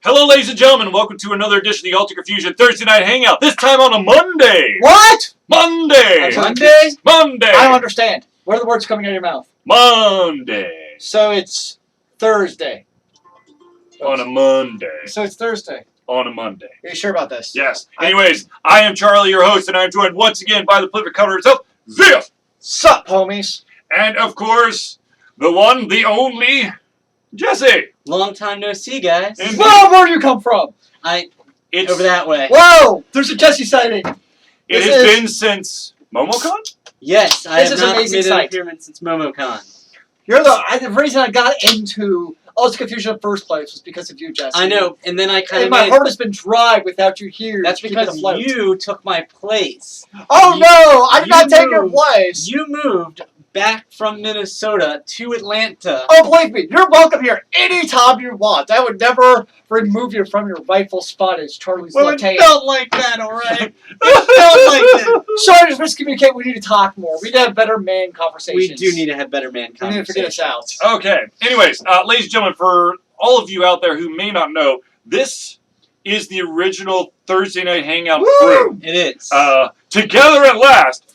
Hello, ladies and gentlemen. Welcome to another edition of the Ultra Confusion Thursday Night Hangout. This time on a Monday. What? Monday. Monday? Monday. I don't understand. What are the words coming out of your mouth? Monday. So it's Thursday. On a Monday. So it's Thursday. On a Monday. Are you sure about this? Yes. Anyways, I am Charlie, your host, and I'm joined once again by the Plymouth cover itself, Zia. Sup, homies? And, of course, the one, the only, Jesse. Long time no see, guys. Whoa, where do you come from? It's Over that way. Whoa, there's a Jesse sighting. It has been since MomoCon? Yes, I This have is not amazing made an sight. appearance since MomoCon. You're the reason I got into Ultra Confusion in the first place was because of you, Jesse. I know, and then I kind And of my heart has been dry without you here. That's to keep it because afloat. you took my place. Oh no, I did you not take your moved. place. You moved back from Minnesota to Atlanta. Oh, believe me, you're welcome here anytime you want. I would never remove you from your rightful spot as Charlie's Well, left it hand. felt like that, alright? It felt like that. Sorry to miscommunicate. We need to talk more. We need to have better man conversations. We do need to have better man We need to figure this conversations. out. Okay. Anyways, ladies and gentlemen, for all of you out there who may not know, this is the original Thursday Night Hangout crew. It is. Together at last.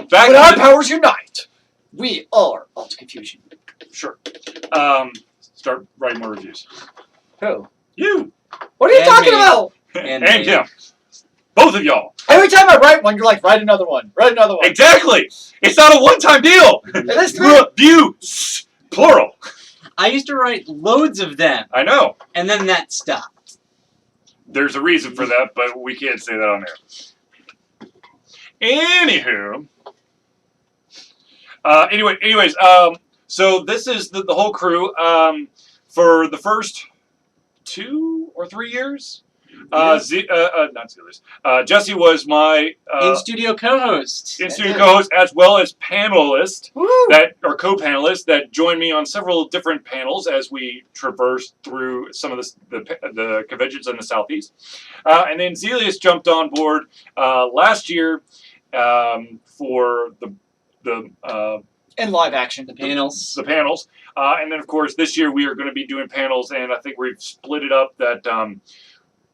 Back When our in the- powers unite, we are Ultra Confusion. Sure. Start writing more reviews. Who? You. What are you And talking me. about? And me. Kim. Both of y'all. Every time I write one, you're like, write another one. Write another one. Exactly. It's not a one-time deal. It is too. Reviews. Plural. I used to write loads of them, I know. and then that stopped. There's a reason for that, but we can't say that on air. Anywho. Anyways, so this is the whole crew. For the first 2 or 3 years, not Zealous. Jesse was my In-studio co-host. in-studio co-host as well as panelist Woo. or co-panelist that joined me on several different panels as we traversed through some of the conventions in the Southeast. And then Zelius jumped on board last year for the In live action. The panels. the panels. And then, of course, this year we are going to be doing panels, and I think we've split it up that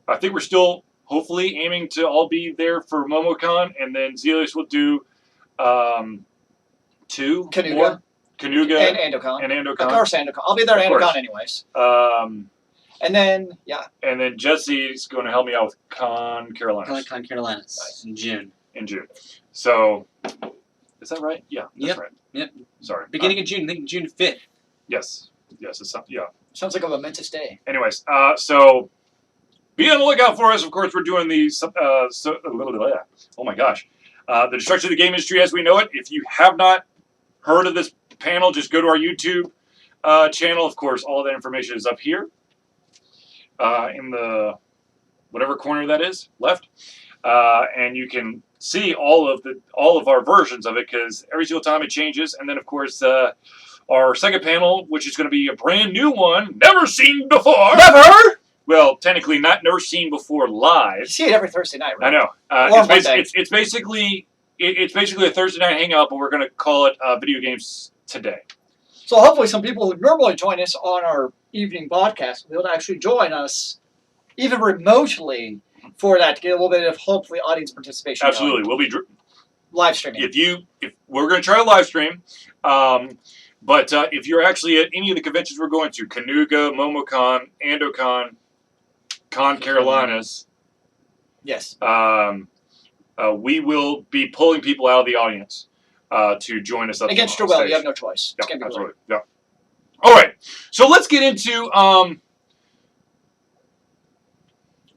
I think we're still hopefully aiming to all be there for MomoCon, and then Zelius will do 2 Kanuga. more. Kanuga And Andocon. and Andocon. Of course, Andocon. I'll be there at Of course. Andocon anyways. And then, yeah. And then Jesse's going to help me out with Con Carolina Con Carolinas in June. in June. So, is that right? Yeah, that's Yep. right. Yep. Sorry. Beginning of June, I think June 5th. Yes. Yes, it's yeah. Sounds like a momentous day. Anyways, so be on the lookout for us. Of course, we're doing the oh my gosh, the destruction of the game industry as we know it. If you have not heard of this panel, just go to our YouTube channel. Of course, all that information is up here in the whatever corner that is left, and you can see all of our versions of it because every single time it changes. And then, of course, our second panel, which is going to be a brand new one, never seen before. Never! Well, technically, never seen before You live. see it every Thursday night, I right? know. Or Monday. It's basically a Thursday night hangout, but we're going to call it video games today. So hopefully some people who normally join us on our evening podcast will actually join us even remotely for that to get a little bit of hopefully audience participation. Absolutely, going. we'll be Live streaming. if we're going to try a live stream. But if you're actually at any of the conventions we're going to, Kanuga, MomoCon, Andocon, Con Carolinas, Yes. we will be pulling people out of the audience to join us up Against on your will, stage. you have no choice. It's Yeah, gonna be absolutely. Yeah. All right. So let's get into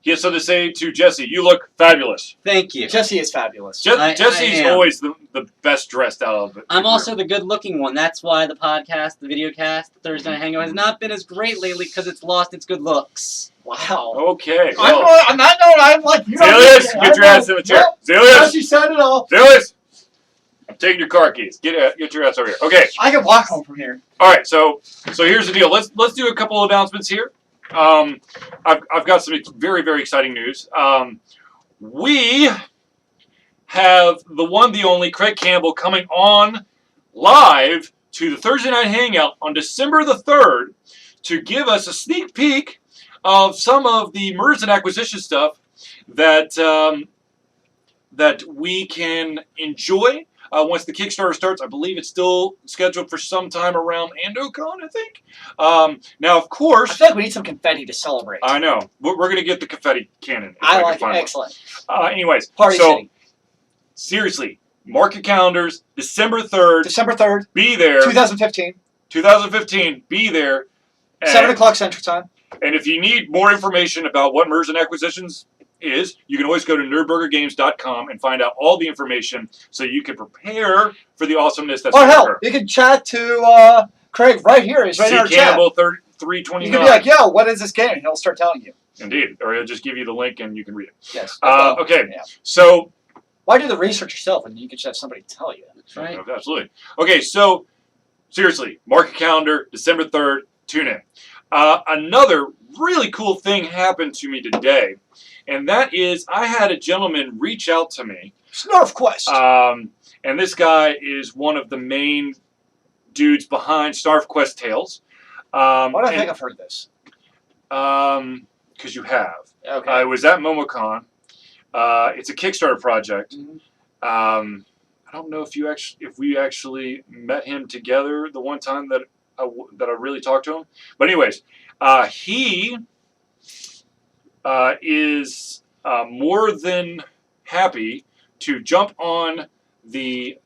he has something to say to Jesse. You look fabulous. Thank you. Jesse is fabulous. Jesse's am. always the best dressed out of it. I'm also the good-looking one. That's why the podcast, the video cast, the Thursday Night Hangout has not been as great lately because it's lost its good looks. Wow. Okay. Well, I'm not knowing. I'm like, you don't Zelius, know. get your ass in the chair. Zelius, Jesse said it all. Zelius. I'm taking your car keys. Get your ass over here. Okay. I can walk home from here. All right. So here's the deal. Let's do a couple of announcements here. I've got some very, very exciting news. We have the one, the only Craig Campbell coming on live to the Thursday Night Hangout on December the 3rd to give us a sneak peek of some of the mergers and acquisition stuff that that we can enjoy once the Kickstarter starts. I believe it's still scheduled for sometime around AndoCon, I think. Now, of I course, feel like we need some confetti to celebrate. I know we're going to get the confetti cannon. If I can like it. find one. Excellent. Anyways, Party so City. seriously, mark your calendars. December 3rd. December 3rd, Be there. 2015, 2015. Be there. 7 o'clock Central Time. And if you need more information about what mergers and acquisitions is, you can always go to nerdburgergames.com and find out all the information so you can prepare for the awesomeness that's Or going to hell, occur. you can chat to Craig right here. He's right in our C. chat. Campbell You 329. can be like, yo, what is this game? And he'll start telling you. Indeed. Or he'll just give you the link and you can read it. Yes. Okay. Yeah. So, Why do the research yourself when you can just have somebody tell you? That's right. absolutely. Okay, so seriously, mark your calendar, December 3rd, tune in. Another really cool thing happened to me today, and that is I had a gentleman reach out to me. Snarf Quest. And this guy is one of the main dudes behind Snarf Quest Tales. Why do I think I've heard this? Because you have. Okay. I was at MomoCon. It's a Kickstarter project. Mhm. I don't know if we actually met him together the one time that I really talked to him. But anyways, he is more than happy to jump on a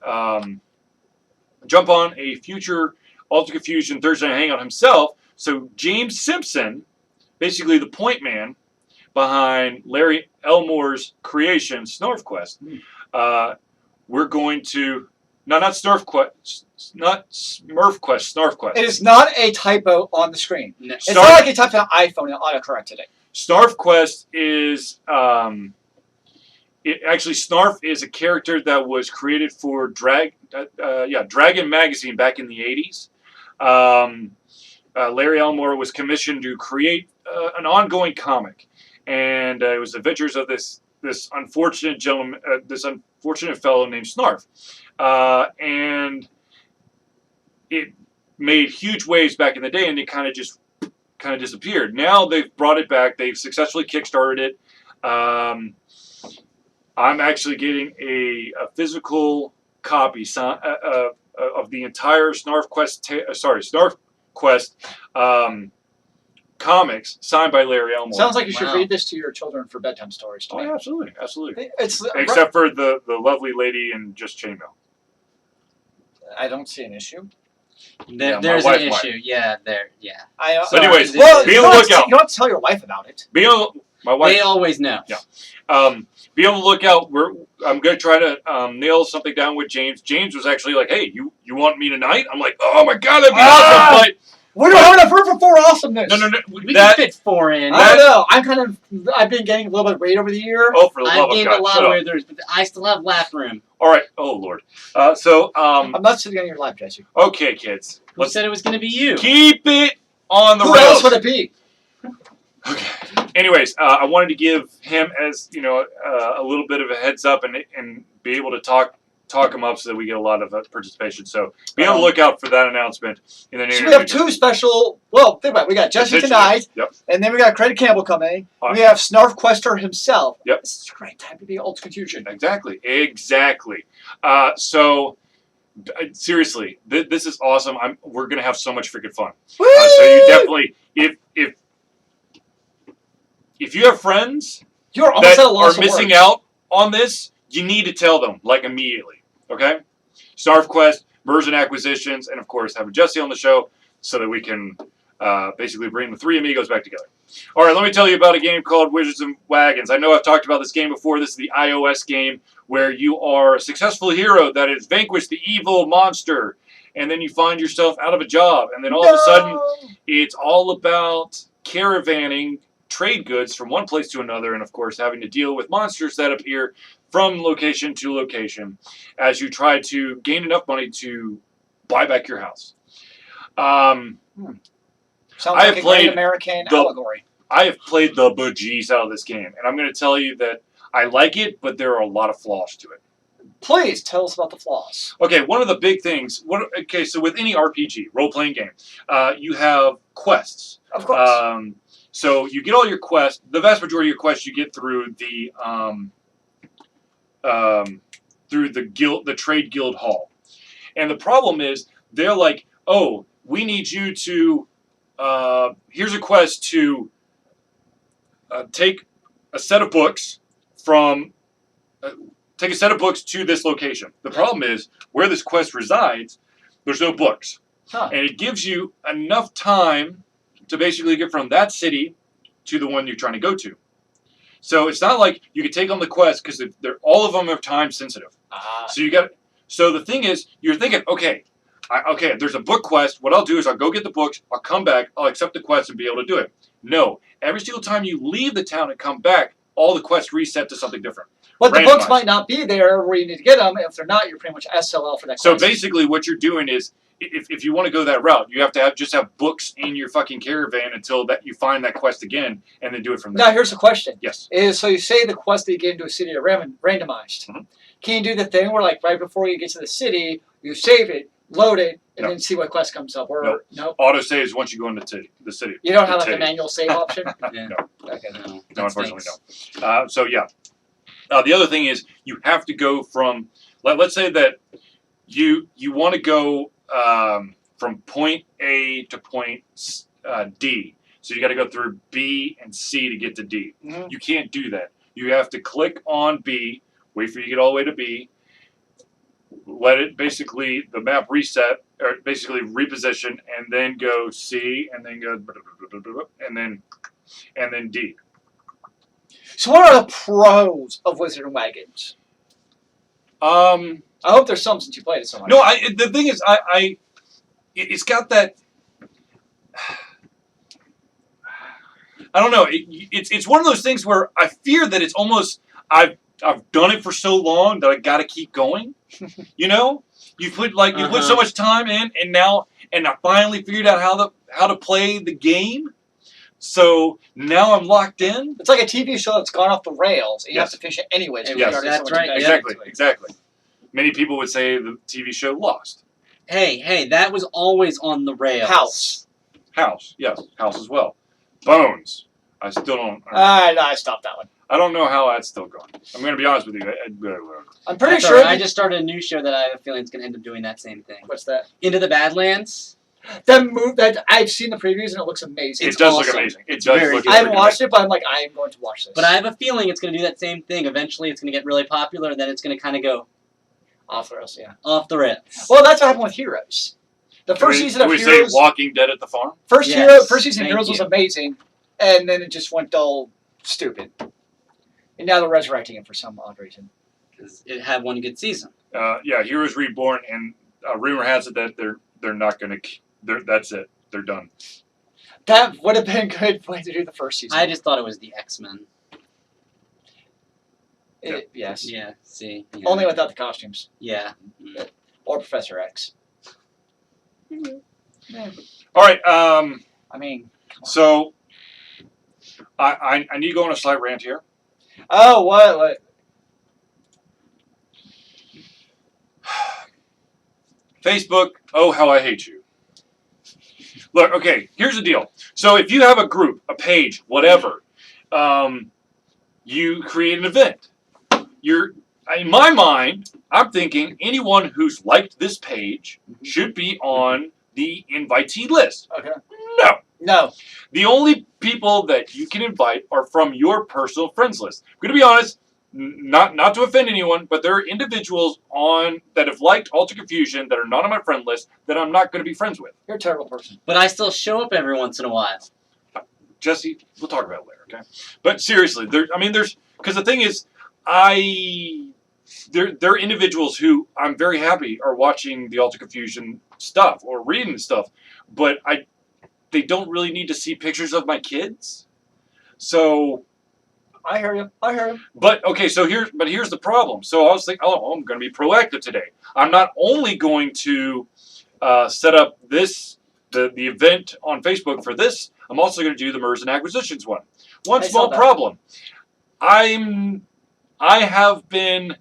future Ultra Confusion Thursday Night Hangout himself. So James Simpson, basically the point man behind Larry Elmore's creation, Snarf Quest. We're going to not Snarf Quest, not Smurf Quest, Snarf Quest. It is not a typo on the screen. No. It's not like you typed on an iPhone and autocorrected it. Snarf Quest is Snarf is a character that was created for Dragon Magazine back in the 80s. Larry Elmore was commissioned to create an ongoing comic, and it was the adventures of this unfortunate gentleman, this unfortunate fellow named Snarf, and it made huge waves back in the day, and it kind of disappeared. Now they've brought it back. They've successfully kickstarted it. I'm actually getting a physical copy of the entire Snarf Quest comics signed by Larry Elmore. Sounds like you should Wow. read this to your children for bedtime stories. Oh, yeah, absolutely. It's Except for the lovely lady in just chainmail. I don't see an issue. Yeah, my There's wife an might. issue. Yeah, there. Yeah. So anyways, well, be you on the don't have to- lookout. You don't have to tell your wife about it. My wife. They always know. Yeah. Be on the lookout. I'm going to try to nail something down with James. James was actually like, "Hey, you want me tonight?" I'm like, "Oh my god, that'd be awesome!" But We don't have enough room for 4 awesomeness. no. We That can fit 4 in. I don't know. I've been gaining a little bit of weight over the year. oh, for the I've love of gained God, a lot shut of up. withers, but I still have lap room. All right. Oh Lord. I'm not sitting on your lap, Jesse. Okay, kids. Who Let's said it was going to be you? keep it on the Who rails. else would it be? Okay. Anyways, I wanted to give him as a little bit of a heads up and be able to talk him up so that we get a lot of participation. So be on the lookout for that announcement in the near So we have future. 2 special. Well, think about it. We got Jesse Attention. tonight, Yep. and then we got Craig Campbell coming. Awesome. We have Snarf Quester himself. Yep. This is a great time to be Ultra Confusion. Exactly. Seriously, this is awesome. We're gonna have so much freaking fun. Woo! So you definitely, if you have friends You're almost at that a loss are of missing words. out on this, you need to tell them like immediately. Okay? Snarf Quest, mergers and acquisitions, and of course having Jesse on the show so that we can basically bring the 3 amigos back together. All right, let me tell you about a game called Wizards and Wagons. I know I've talked about this game before. This is the iOS game where you are a successful hero that has vanquished the evil monster, and then you find yourself out of a job, and then all of a sudden it's all about caravanning trade goods from one place to another, and of course having to deal with monsters that appear from location to location as you try to gain enough money to buy back your house. Sounds I like have a played great American the- allegory. I have played the bejeez out of this game, and I'm going to tell you that I like it, but there are a lot of flaws to it. Please tell us about the flaws. Okay, one of the big things. So with any RPG role-playing game, you have quests. Of course. So you get all your quests. The vast majority of your quests you get through the guild, the trade guild hall. And the problem is they're like, oh, we need you to. Here's a quest to take a set of books from. Take a set of books to this location. The problem is where this quest resides. There's no books, Huh. and it gives you enough time to basically get from that city to the one you're trying to go to. So it's not like you can take on the quest because they're all of them are time sensitive. So you got. So the thing is, you're thinking, okay, there's a book quest. What I'll do is I'll go get the books. I'll come back. I'll accept the quest and be able to do it. No, every single time you leave the town and come back, all the quests reset to something different. But the books Randomized. might not be there where you need to get them. If they're not, you're pretty much SLL for that So quest. basically, what you're doing is, if you want to go that route, you have to just have books in your fucking caravan until that you find that quest again, and then do it from there. Now, here's the question. Yes. So you say the quest that you get into a city are randomized. Mhm. Can you do the thing where, like, right before you get to the city, you save it, load it, and No. then see what quest comes up? Or No. nope. Auto saves once you go into the city. You don't have The like a city. manual save option? Yeah. No. Okay. No, No, that unfortunately, stinks. no. So yeah. The other thing is you have to go from. Let's say that you want to go from point A to point D. So you got to go through B and C to get to D. Mhm. You can't do that. You have to click on B, wait for you to get all the way to B, let it basically the map reset or basically reposition, and then go C, and then go and then D. So what are the pros of Wizard and Wagons? I hope there's some since you played it so much. No, the thing is, it's got that. I don't know. It's one of those things where I fear that it's almost I've done it for so long that I got to keep going. You know, you put so much time in, and I finally figured out how to play the game. So now I'm locked in. It's like a TV show that's gone off the rails, and you Yes. have to finish it anyways. Yes, because you already that's so much right, invested Exactly, into it. exactly. Many people would say the TV show Lost. Hey, that was always on the rails. House. Yes, House as well. Bones. I still don't. No, I stopped that one. I don't know how that's still going. I'm going to be honest with you. I'm pretty That's sure. all right. I just started a new show that I have a feeling is going to end up doing that same thing. What's that? Into the Badlands. That I've seen the previews and it looks amazing. It does look awesome. amazing. It does very look. good. I haven't watched it, but I'm like, I am going to watch this. But I have a feeling it's going to do that same thing. Eventually, it's going to get really popular, and then it's going to kind of go off the rails, yeah. off the rails. Well, that's what happened with Heroes. The first season of we Heroes. say Walking Dead at the farm? First Yes, season of thank Heroes was you. amazing, and then it just went dull, stupid. And now they're resurrecting it for some odd reason. Because it had one good season. Yeah, Heroes Reborn, and rumor has it that they're not going to. That's it. They're done. That would have been a good way to do the first season. I just thought it was the X-Men. Yes. Yeah, see. Yeah. Only without the costumes. Yeah. Or Professor X. All right. I mean, So I need to go on a slight rant here. oh, what? Facebook, oh, how I hate you. Look, okay, here's the deal. So if you have a group, a page, whatever, you create an event. In my mind, I'm thinking anyone who's liked this page should be on the invitee list. Okay. No. No. The only people that you can invite are from your personal friends list. I'm going to be honest, not to offend anyone, but there are individuals that have liked Alter Confusion that are not on my friend list that I'm not going to be friends with. You're a terrible person. But I still show up every once in a while. Jesse, we'll talk about it later, okay? But seriously, because the thing is, there are individuals who I'm very happy are watching the Alter Confusion stuff or reading the stuff, but they don't really need to see pictures of my kids. So, I hear you. but okay, here's the problem. So I was thinking, I'm going to be proactive today. I'm not only going to set up the event on Facebook for this. I'm also going to do the mergers and acquisitions one. One I saw small that. problem. I have been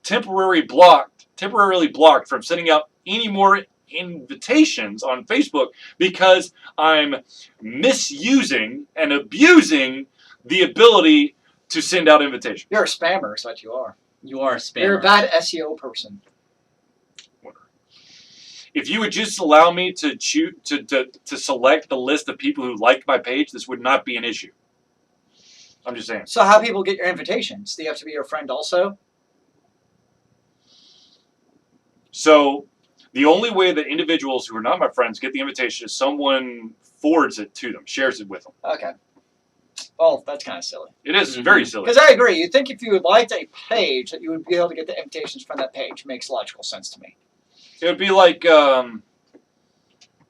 temporarily blocked from sending out any more invitations on Facebook because I'm misusing and abusing the ability to send out invitations. You're a spammer, is what you are. You are a spammer. You're a bad SEO person. If you would just allow me to choose to select the list of people who like my page, this would not be an issue. I'm just saying. So how people get your invitations? Do you have to be your friend also? So the only way that individuals who are not my friends get the invitation is someone forwards it to them, shares it with them. Okay. Well, that's kind of silly. It is very silly. Because I agree. You'd think if you liked a page that you would be able to get the invitations from that page. Makes logical sense to me. It would be like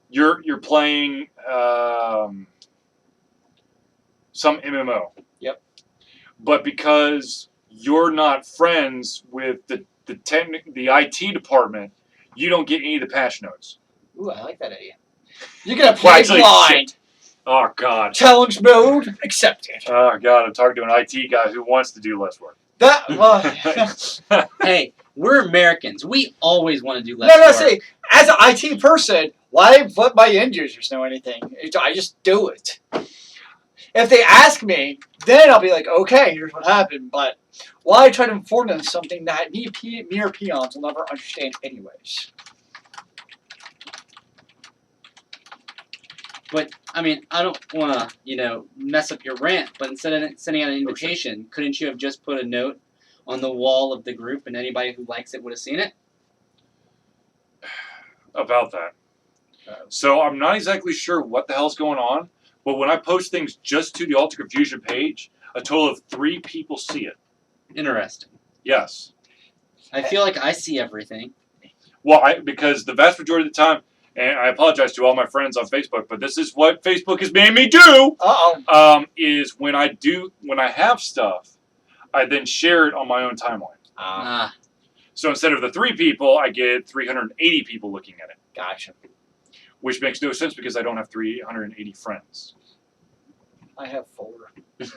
you're playing some MMO. Yep. But because you're not friends with the IT department, you don't get any of the patch notes. Ooh, I like that idea. You're gonna play actually, blind. Oh God. Challenge mode accepted. Oh God, I'm talking to an IT guy who wants to do less work. That well. Hey, we're Americans. We always want to do less No, work. see, as an IT person, why let my end users know anything? I just do it. If they ask me, then I'll be like, okay, here's what happened. But why try to inform them something that mere peons will never understand anyways? But, I mean, I don't want to, mess up your rant, but instead of sending out an invitation, couldn't you have just put a note on the wall of the group and anybody who likes it would have seen it? About that. So I'm not exactly sure what the hell's going on, but when I post things just to the Alter Confusion page, a total of 3 people see it. Interesting. Yes. I feel like I see everything. Well, because the vast majority of the time, and I apologize to all my friends on Facebook, but this is what Facebook has made me do. Is when I have stuff, I then share it on my own timeline. So instead of the 3 people, I get 380 people looking at it. Gotcha. Which makes no sense because I don't have 380 friends. I have 4.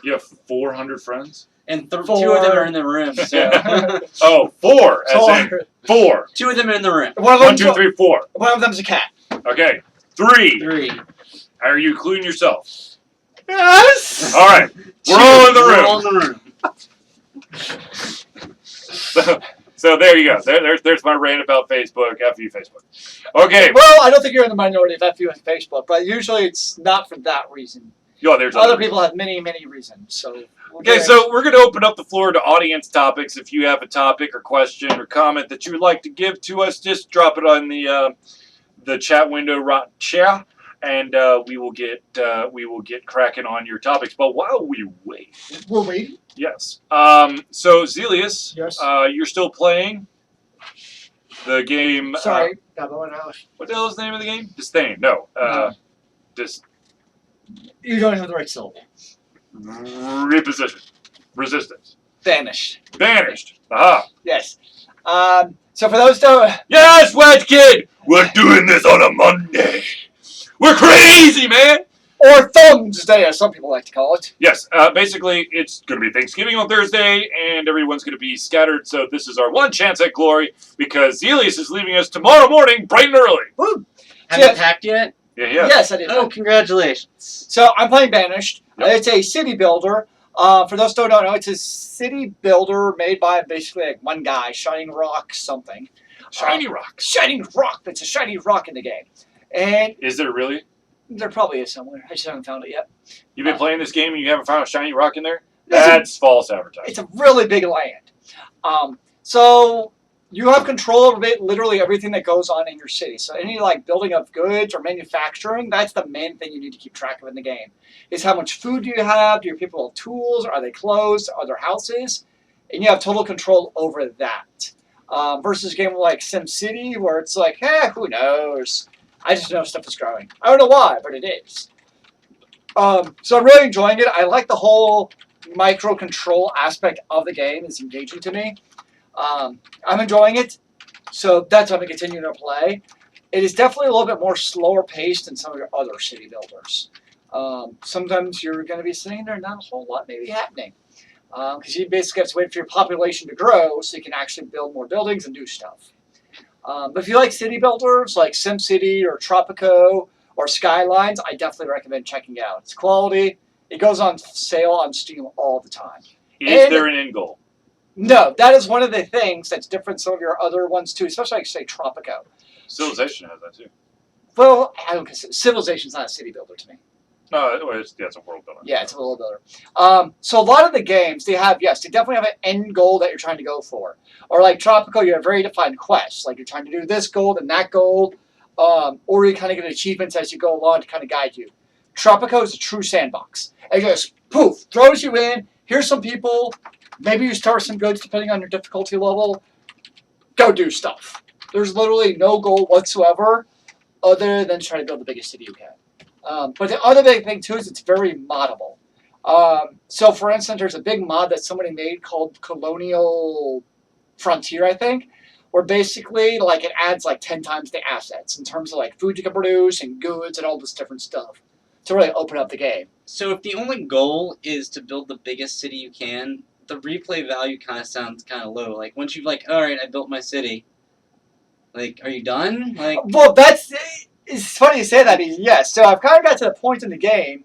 You have 400 friends? And 2 of them are in the room. So. Oh, 4, as in 4. 2 of them are in the room. 1, 2, 3, 4. One of them's a cat. Okay. 3. 3. Are you including yourself? Yes! All right. We're all in the room. We're all in the room. So there you go. There's my rant about Facebook. F you, Facebook. Okay. Well, I don't think you're in the minority of FU on Facebook, but usually it's not for that reason. There's Other people have many, many reasons. So okay, so we're going to open up the floor to audience topics. If you have a topic or question or comment that you would like to give to us, just drop it on the chat window right here, and we will get cracking on your topics. But while we wait, we're waiting. Yes. So Zelius, Yes. You're still playing the game. Sorry, got one out. What the hell is the name of the game? Disdain. No. You don't have the right syllable. Reposition. Resistance. Banished. Banished. Aha. Yes. So for those who Yes, Wedge Kid! We're doing this on a Monday. We're crazy, man! or Thumbs Day, as some people like to call it. Yes, basically, it's going to be Thanksgiving on Thursday, and everyone's going to be scattered, so this is our one chance at glory, because Zelius is leaving us tomorrow morning, bright and early. Woo! Have you packed yet? Yeah. Yes, I did. Oh, congratulations. So I'm playing Banished. Yep. It's a city builder. For those who don't know, it's a city builder made by basically like one guy, Shining Rock something. Shiny Rock. Shining Rock. It's a shiny rock in the game. And Is there really? there probably is somewhere. I just haven't found it yet. You've been playing this game and you haven't found a shiny rock in there? It's That's false advertising. It's a really big land. So you have control over literally everything that goes on in your city. So any like building of goods or manufacturing, that's the main thing you need to keep track of in the game. Is how much food do you have? Do your people have tools? Are they closed? Are there houses? And you have total control over that. Versus a game like SimCity where it's like, who knows? I just know stuff is growing. I don't know why, but it is. So I'm really enjoying it. I like the whole micro control aspect of the game. It's engaging to me. I'm enjoying it, so that's what I'm continuing to play. It is definitely a little bit more slower paced than some of your other city builders. Sometimes you're going to be sitting there, not a whole lot maybe happening. Because you basically have to wait for your population to grow so you can actually build more buildings and do stuff. But if you like city builders like SimCity or Tropico or Skylines, I definitely recommend checking out. It's quality. It goes on sale on Steam all the time. Is And- there an end goal? No, that is one of the things that's different from some of your other ones too, especially like say Tropico. Civilization has that too. Well, I don't consider Civilization's not a city builder to me. No, it's a world builder. Yeah, it's a little builder. So a lot of the games they definitely have an end goal that you're trying to go for. Or like Tropico, you have very defined quests. Like you're trying to do this goal and that goal, or you kind of get achievements as you go along to kind of guide you. Tropico is a true sandbox. It just poof throws you in. Here's some people. Maybe you start some goods depending on your difficulty level. Go do stuff. There's literally no goal whatsoever other than try to build the biggest city you can. But the other big thing too is it's very moddable. So for instance, there's a big mod that somebody made called Colonial Frontier, I think, where basically like it adds like 10 times the assets in terms of like food you can produce and goods and all this different stuff to really open up the game. So if the only goal is to build the biggest city you can, the replay value kind of sounds kind of low. Like once you've like, all right, I built my city. Like, are you done? Like, Well, it's funny you say that. Because, yes, so I've kind of got to the point in the game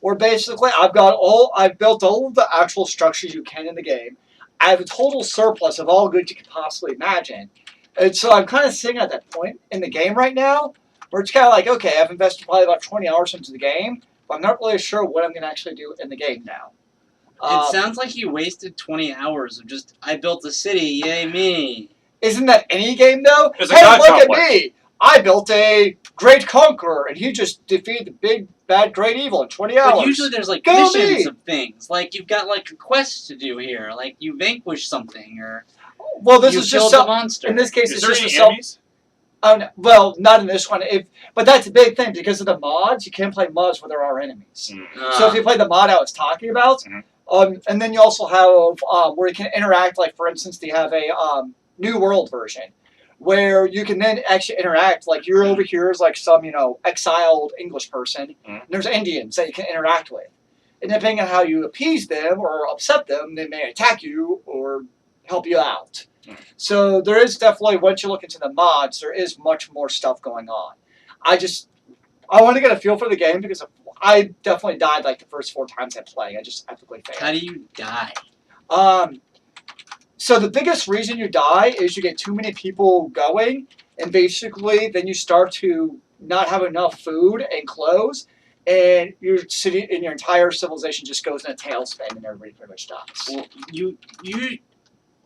where basically I've built all of the actual structures you can in the game. I have a total surplus of all goods you could possibly imagine, and so I'm kind of sitting at that point in the game right now where it's kind of like, okay, I've invested probably about 20 hours into the game, but I'm not really sure what I'm going to actually do in the game now. it sounds like you wasted 20 hours of just, I built a city, yay me. Isn't that any game though? It's a Hey, god look complex. at me! I built a great conqueror, and he just defeated the big bad great evil in 20 hours. But usually there's like Go missions me! of things. Like you've got like a quest to do here. Like you vanquish something or Well, this you is killed just a monster. in this case, Is it's there just any a self. enemies? Well, not in this one. But that's a big thing because of the mods. You can't play mods where there are enemies. So if you play the mod I was talking about, and then you also have where you can interact. Like for instance, they have a New World version where you can then actually interact. Like you're over here as like some exiled English person. And there's Indians that you can interact with, and depending on how you appease them or upset them, they may attack you or help you out. So there is definitely, once you look into the mods, there is much more stuff going on. I want to get a feel for the game because I definitely died like the first 4 times I played. I just epically failed. How do you die? So the biggest reason you die is you get too many people going, and basically then you start to not have enough food and clothes, and your city and your entire civilization just goes in a tailspin, and everybody pretty much dies. Well, you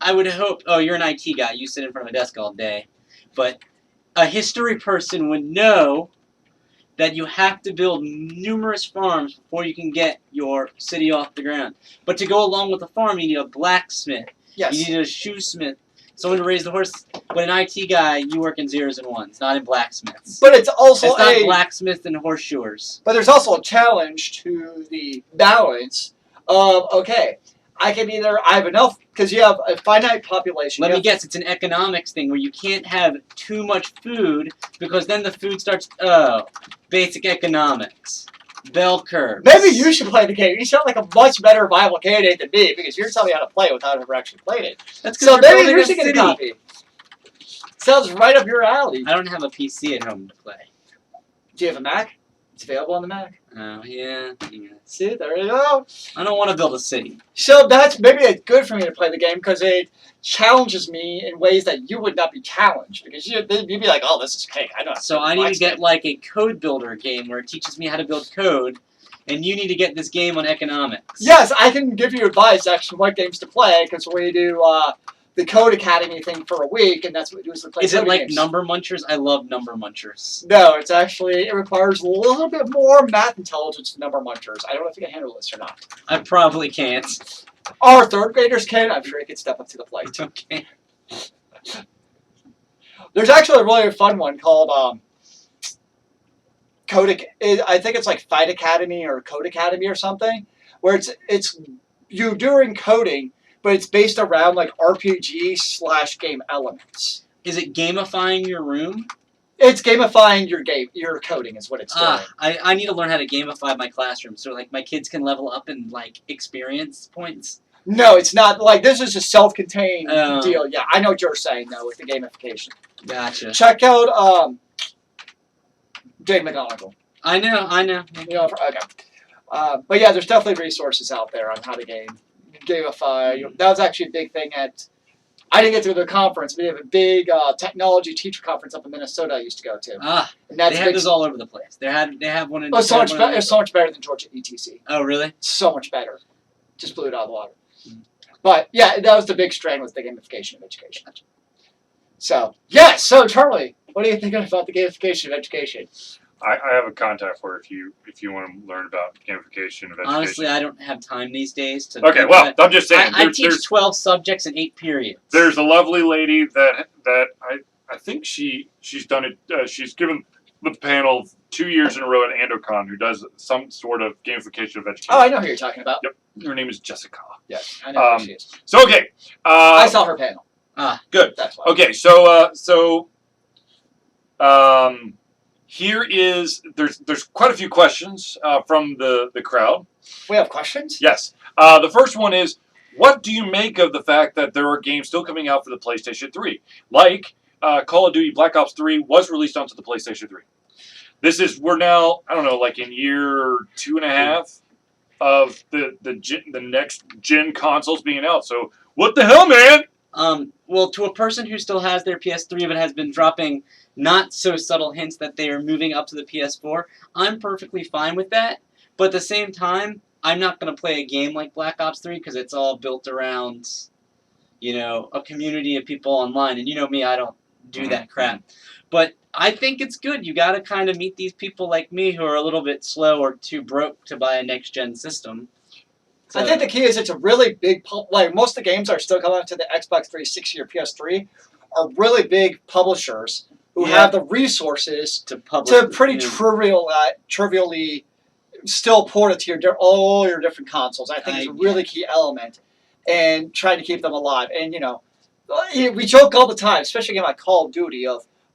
I would hope. Oh, you're an IT guy. You sit in front of a desk all day, but a history person would know that you have to build numerous farms before you can get your city off the ground. But to go along with the farm, you need a blacksmith. Yes. You need a shoesmith, someone to raise the horse. But an IT guy, you work in zeros and ones, not in blacksmiths. But it's also It's not blacksmith and horseshoers. But there's also a challenge to the balance of, okay, I have enough, because you have a finite population. Let me guess, it's an economics thing where you can't have too much food because then the food starts, basic economics. Bell curve. Maybe you should play the game. You sound like a much better viable candidate than me because you're telling me how to play without ever actually played it. That's So because maybe you're you building should a get a city. copy. Sounds right up your alley. I don't have a PC at home to play. Do you have a Mac? It's available on the Mac. Oh, yeah. See, there you go. I don't want to build a city. So that's maybe it's good for me to play the game because it challenges me in ways that you would not be challenged because you'd be like, oh, this is cake. I know. So I need to get like a code builder game where it teaches me how to build code, and you need to get this game on economics. Yes, I can give you advice actually what games to play because we do the Code Academy thing for a week, and that's what we do is we play. Is it coding like games. number munchers? I love number munchers. No, it's actually it requires a little bit more math intelligence than number munchers. I don't know if you can handle this or not. I probably can't. Our third graders can. I'm sure they can step up to the plate. Okay. There's actually a really fun one called Code. I think it's like Fight Academy or Code Academy or something, where it's you doing coding, but it's based around like RPG/game elements. Is it gamifying your room? It's gamifying your coding is what it's doing. I need to learn how to gamify my classroom so like my kids can level up in like experience points. No, it's not. Like, this is a self-contained Oh. deal. Yeah, I know what you're saying, though, with the gamification. Gotcha. Check out Dave McGonigal. I know. You know, okay. But yeah, there's definitely resources out there on how to gamify. That was actually a big thing I didn't get to the conference, but they have a big technology teacher conference up in Minnesota I used to go to. And that's They have this all over the place. They have one in. Oh, so much better. It's so much better than Georgia ETC. Oh, really? So much better. Just blew it out of the water. But yeah, that was the big strain with the gamification of education. So yes, so Charlie, what are you thinking about the gamification of education? I have a contact for if you want to learn about gamification of education. Honestly, I don't have time these days to. Okay, well, I'm just saying. I teach 12 subjects in 8 periods. There's a lovely lady that I think she's done it. She's given the panel 2 years in a row at Andocon who does some sort of gamification of education. Oh, I know who you're talking about. Yep. Her name is Jessica. Yes, I know who she is. So okay. I saw her panel. Good. That's why. Okay, so here is there's quite a few questions from the crowd. We have questions? Yes. The first one is, what do you make of the fact that there are games still coming out for the PlayStation 3? Like Call of Duty Black Ops 3 was released onto the PlayStation 3. We're now, I don't know, like in year 2.5 of the next gen consoles being out. So what the hell, man? Well, to a person who still has their PS3 but has been dropping not so subtle hints that they are moving up to the PS4, I'm perfectly fine with that. But at the same time, I'm not going to play a game like Black Ops 3 because it's all built around, a community of people online. And you know me, I don't do that crap. But I think it's good. You got to kind of meet these people like me who are a little bit slow or too broke to buy a next-gen system. I think the key is it's a really big, like most of the games are still coming out to the Xbox 360 or PS3 are really big publishers who have the resources to publish pretty trivially still port it to all your different consoles. I think it's a really key element and trying to keep them alive. And, we joke all the time, especially in like Call of Duty,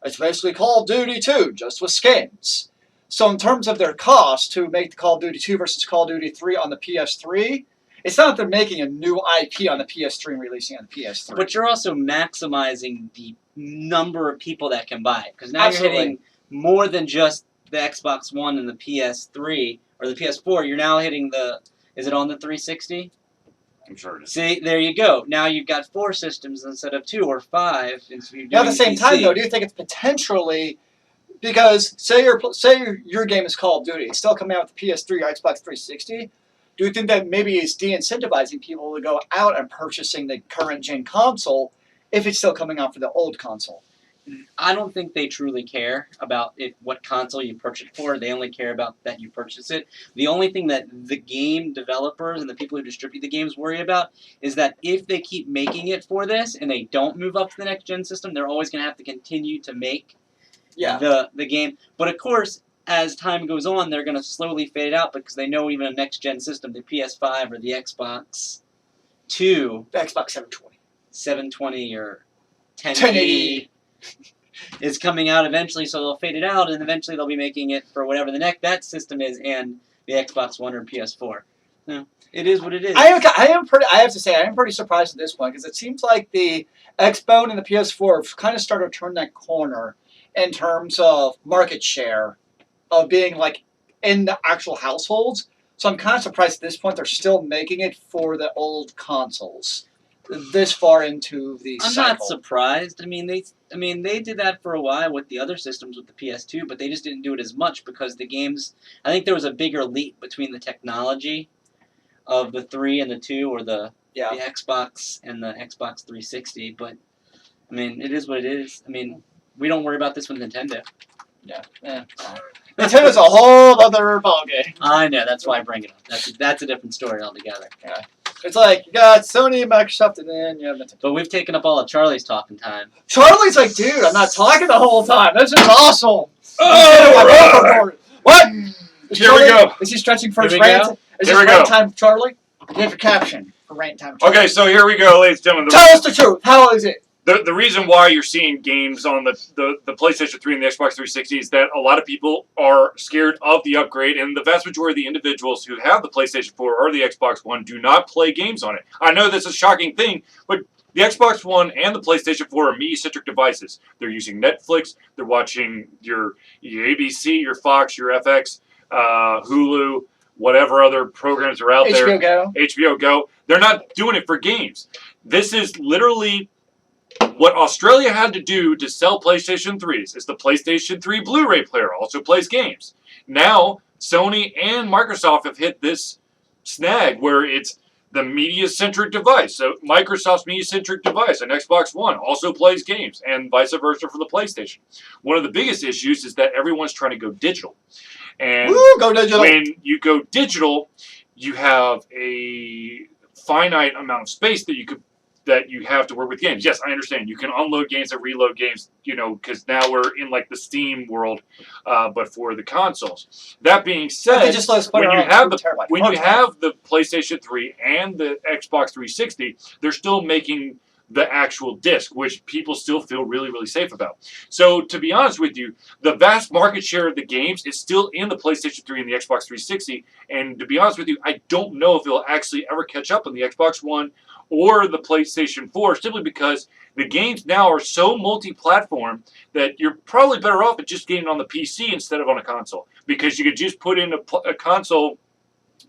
it's basically Call of Duty 2, just with skins. So in terms of their cost to make the Call of Duty 2 versus Call of Duty 3 on the PS3, it's not that they're making a new IP on the PS3 and releasing on the PS3. But you're also maximizing the number of people that can buy it. Because now you're hitting more than just the Xbox One and the PS3 or the PS4. You're now hitting is it on the 360? I'm sure it is. See, there you go. Now you've got 4 systems instead of 2 or 5. Now at the same time, though, do you think it's potentially... Because say your game is Call of Duty, it's still coming out with the PS3 or Xbox 360. Do you think that maybe it's de-incentivizing people to go out and purchasing the current gen console if it's still coming out for the old console? I don't think they truly care about what console you purchase it for. They only care about that you purchase it. The only thing that the game developers and the people who distribute the games worry about is that if they keep making it for this and they don't move up to the next gen system, they're always going to have to continue to make the game. But of course, as time goes on, they're going to slowly fade out because they know even a next-gen system, the PS5 or the Xbox 2... The Xbox 720. 720 or 1080 is coming out eventually, so they'll fade it out, and eventually they'll be making it for whatever that system is and the Xbox One or PS4. No, it is what it is. I have to say, I am pretty surprised at this point because it seems like the Xbone and the PS4 have kind of started to turn that corner in terms of market share of being like in the actual households. So I'm kind of surprised at this point they're still making it for the old consoles this far into the cycle. I'm not surprised. I mean they did that for a while with the other systems with the PS2, but they just didn't do it as much because the games, I think there was a bigger leap between the technology of the 3 and the 2 or the Xbox and the Xbox 360, but I mean it is what it is. I mean we don't worry about this with Nintendo. Yeah. Nintendo's a whole other ballgame. I know, that's why I bring it up. That's a different story altogether. Yeah. It's like, you got Sony, Microsoft, and then you have Nintendo. But we've taken up all of Charlie's talking time. Charlie's like, dude, I'm not talking the whole time. This is awesome. Oh, What? Here we go. Is he stretching for his Here we rant? go. Is Here this we go. rant time, Charlie? Give a caption for rant time. Charlie. Okay, so here we go, ladies and gentlemen. Tell us the truth. How is it? The reason why you're seeing games on the PlayStation 3 and the Xbox 360 is that a lot of people are scared of the upgrade, and the vast majority of the individuals who have the PlayStation 4 or the Xbox One do not play games on it. I know this is a shocking thing, but the Xbox One and the PlayStation 4 are media-centric devices. They're using Netflix, they're watching your ABC, your Fox, your FX, Hulu, whatever other programs are out there. HBO Go. HBO Go. They're not doing it for games. This is literally what Australia had to do to sell PlayStation 3s. Is the PlayStation 3 Blu-ray player also plays games. Now, Sony and Microsoft have hit this snag where it's the media-centric device. So Microsoft's media-centric device, an Xbox One, also plays games, and vice versa for the PlayStation. One of the biggest issues is that everyone's trying to go digital. And Woo, go digital. when you go digital, you have a finite amount of space that you have to work with games. Yes, I understand. You can unload games and reload games, because now we're in like the Steam world, but for the consoles. That being said, They just let us play when you around have with terabyte. when you have the PlayStation 3 and the Xbox 360, they're still making the actual disc, which people still feel really, really safe about. So to be honest with you, the vast market share of the games is still in the PlayStation 3 and the Xbox 360. And to be honest with you, I don't know if it'll actually ever catch up on the Xbox One or the PlayStation 4, simply because the games now are so multi-platform that you're probably better off at just getting on the PC instead of on a console, because you could just put in a console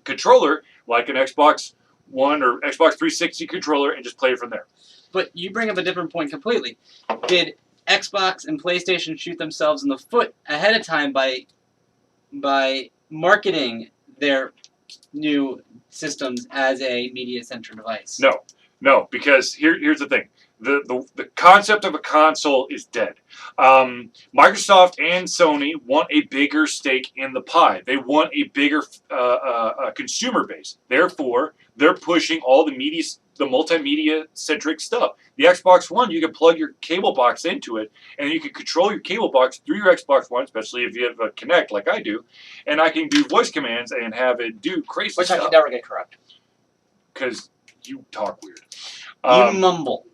controller like an Xbox One or Xbox 360 controller and just play it from there. But you bring up a different point completely. Did Xbox and PlayStation shoot themselves in the foot ahead of time by marketing their new systems as a media-centric device? No, because here's the thing. The concept of a console is dead. Microsoft and Sony want a bigger stake in the pie. They want a bigger consumer base. Therefore, they're pushing all the multimedia-centric stuff. The Xbox One, you can plug your cable box into it, and you can control your cable box through your Xbox One, especially if you have a Kinect like I do, and I can do voice commands and have it do crazy Which stuff. I can never get correct. Because you talk weird. You mumble.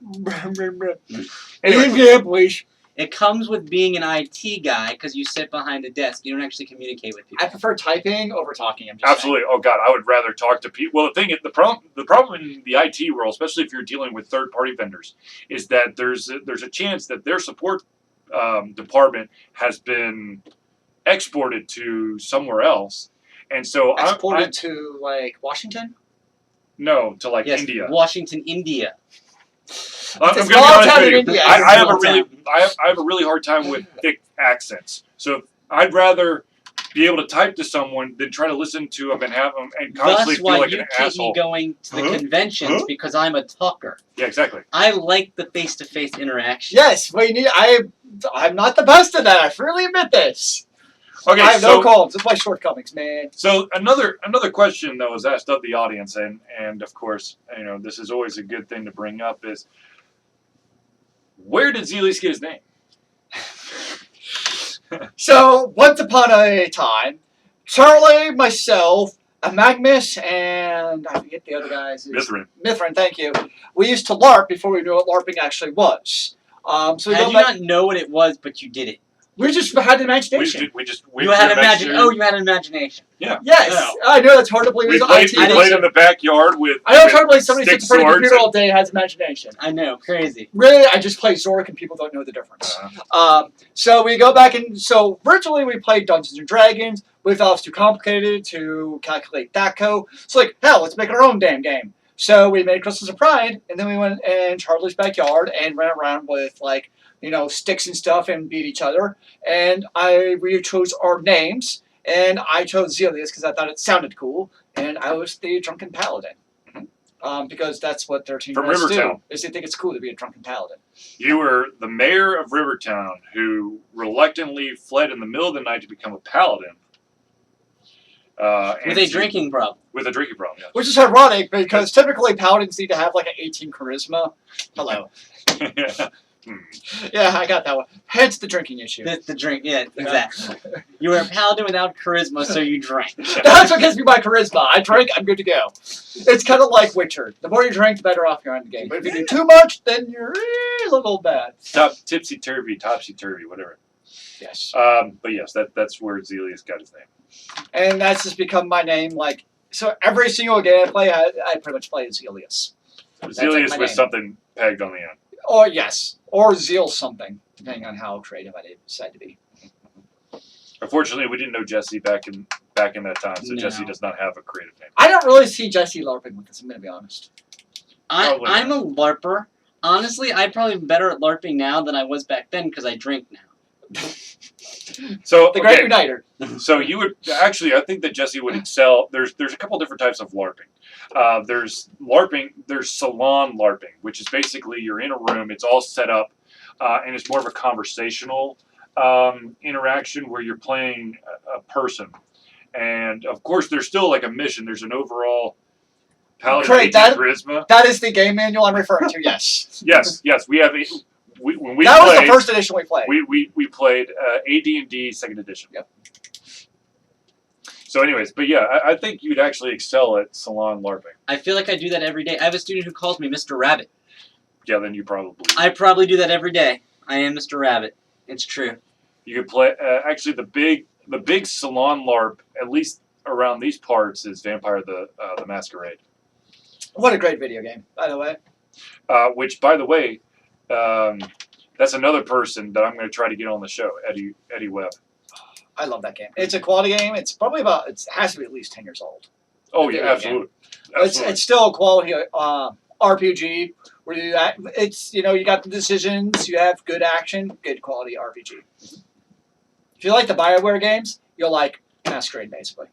Anyway. Yeah, please. It comes with being an IT guy because you sit behind a desk. You don't actually communicate with people. I prefer typing over talking. I'm just Absolutely. Oh God, I would rather talk to people. Well, the problem in the IT world, especially if you're dealing with third-party vendors, is that there's a chance that their support department has been exported to somewhere else, and so exported to like Washington. No, to like Yes, India. Washington, India. I'm It's going to be small honest town with in you. India. I have It's a I have a really hard time with thick accents. So I'd rather be able to type to someone than try to listen to them and have them and constantly Thus feel why like you an keep asshole. me going to the conventions because I'm a talker. Yeah, exactly. I like the face-to-face interaction. Yes, we need. I'm not the best at that. I freely admit this. Okay, I have no qualms. It's my shortcomings, man. So another question that was asked of the audience, and of course, this is always a good thing to bring up, is where did Zealeus get his name? So, once upon a time, Charlie, myself, Magnus, and I forget the other guys. Mithrin, thank you. We used to LARP before we knew what LARPing actually was. So we How do you not know what it was, but you did it? We just had an imagination. You had an imagination. Yeah. Yes, No. I know that's hard to believe. We played in the backyard with. I know it's hard to believe somebody sits in front of a swords computer all day and has imagination. I know, crazy. Really, I just play Zork and people don't know the difference. So we go back and virtually we played Dungeons and Dragons. We thought it was too complicated to calculate that code. So hell, let's make our own damn game. So we made Crystals of Pride, and then we went in Charlie's backyard and ran around with sticks and stuff and beat each other. And we chose our names, and I chose Zealeus because I thought it sounded cool, and I was the Drunken Paladin. Because that's what their team from does Rivertown. do, is they think it's cool to be a Drunken Paladin. You were the mayor of Rivertown who reluctantly fled in the middle of the night to become a paladin. With a drinking problem. With a drinking problem, yes. Which is ironic because typically paladins need to have an 18 charisma. Hello. Yeah, I got that one. Hence the drinking issue. The drink, yeah, exactly. You were a paladin without charisma, so you drank. That's what gives me my charisma. I drink, I'm good to go. It's kind of like Witcher. The more you drink, the better off you're on the game. But if you do too much, then you're a little bad. Tipsy-turvy, topsy-turvy, whatever. Yes. But yes, that's where Zelius got his name. And that's just become my name. Like, so every single game I play, I pretty much play as Zelius. Zelius my with name. something pegged on the end. Or yes, or Zeal something, depending on how creative I decide to be. Unfortunately, we didn't know Jesse back in that time, so No. Jesse does not have a creative name. I don't really see Jesse LARPing with this, I'm going to be honest. Probably I'm a LARPer. Honestly, I'm probably better at LARPing now than I was back then because I drink now. So The Great okay, Uniter. so you would actually, I think that Jesse would excel. There's a couple different types of LARPing. There's LARPing. There's salon LARPing, which is basically you're in a room. It's all set up, and it's more of a conversational interaction where you're playing a person, and of course there's still like a mission. There's an overall paladin Great, 18 charisma. That is the game manual I'm referring to, yes. Yes, we have. When we That played, was the first edition we played. we played AD&D second edition. Yep. So, anyways, but yeah, I think you'd actually excel at salon LARPing. I feel like I do that every day. I have a student who calls me Mr. Rabbit. Yeah, then you probably. I probably do that every day. I am Mr. Rabbit. It's true. You could play. Actually, the big salon LARP, at least around these parts, is Vampire the Masquerade. What a great video game, by the way. Which, by the way, that's another person that I'm going to try to get on the show, Eddie Webb. I love that game. It's a quality game. It's probably it has to be at least 10 years old. Oh The yeah, video absolutely. It's still a quality RPG where you got the decisions, you have good action, good quality RPG. If you like the BioWare games, you'll like Masquerade basically.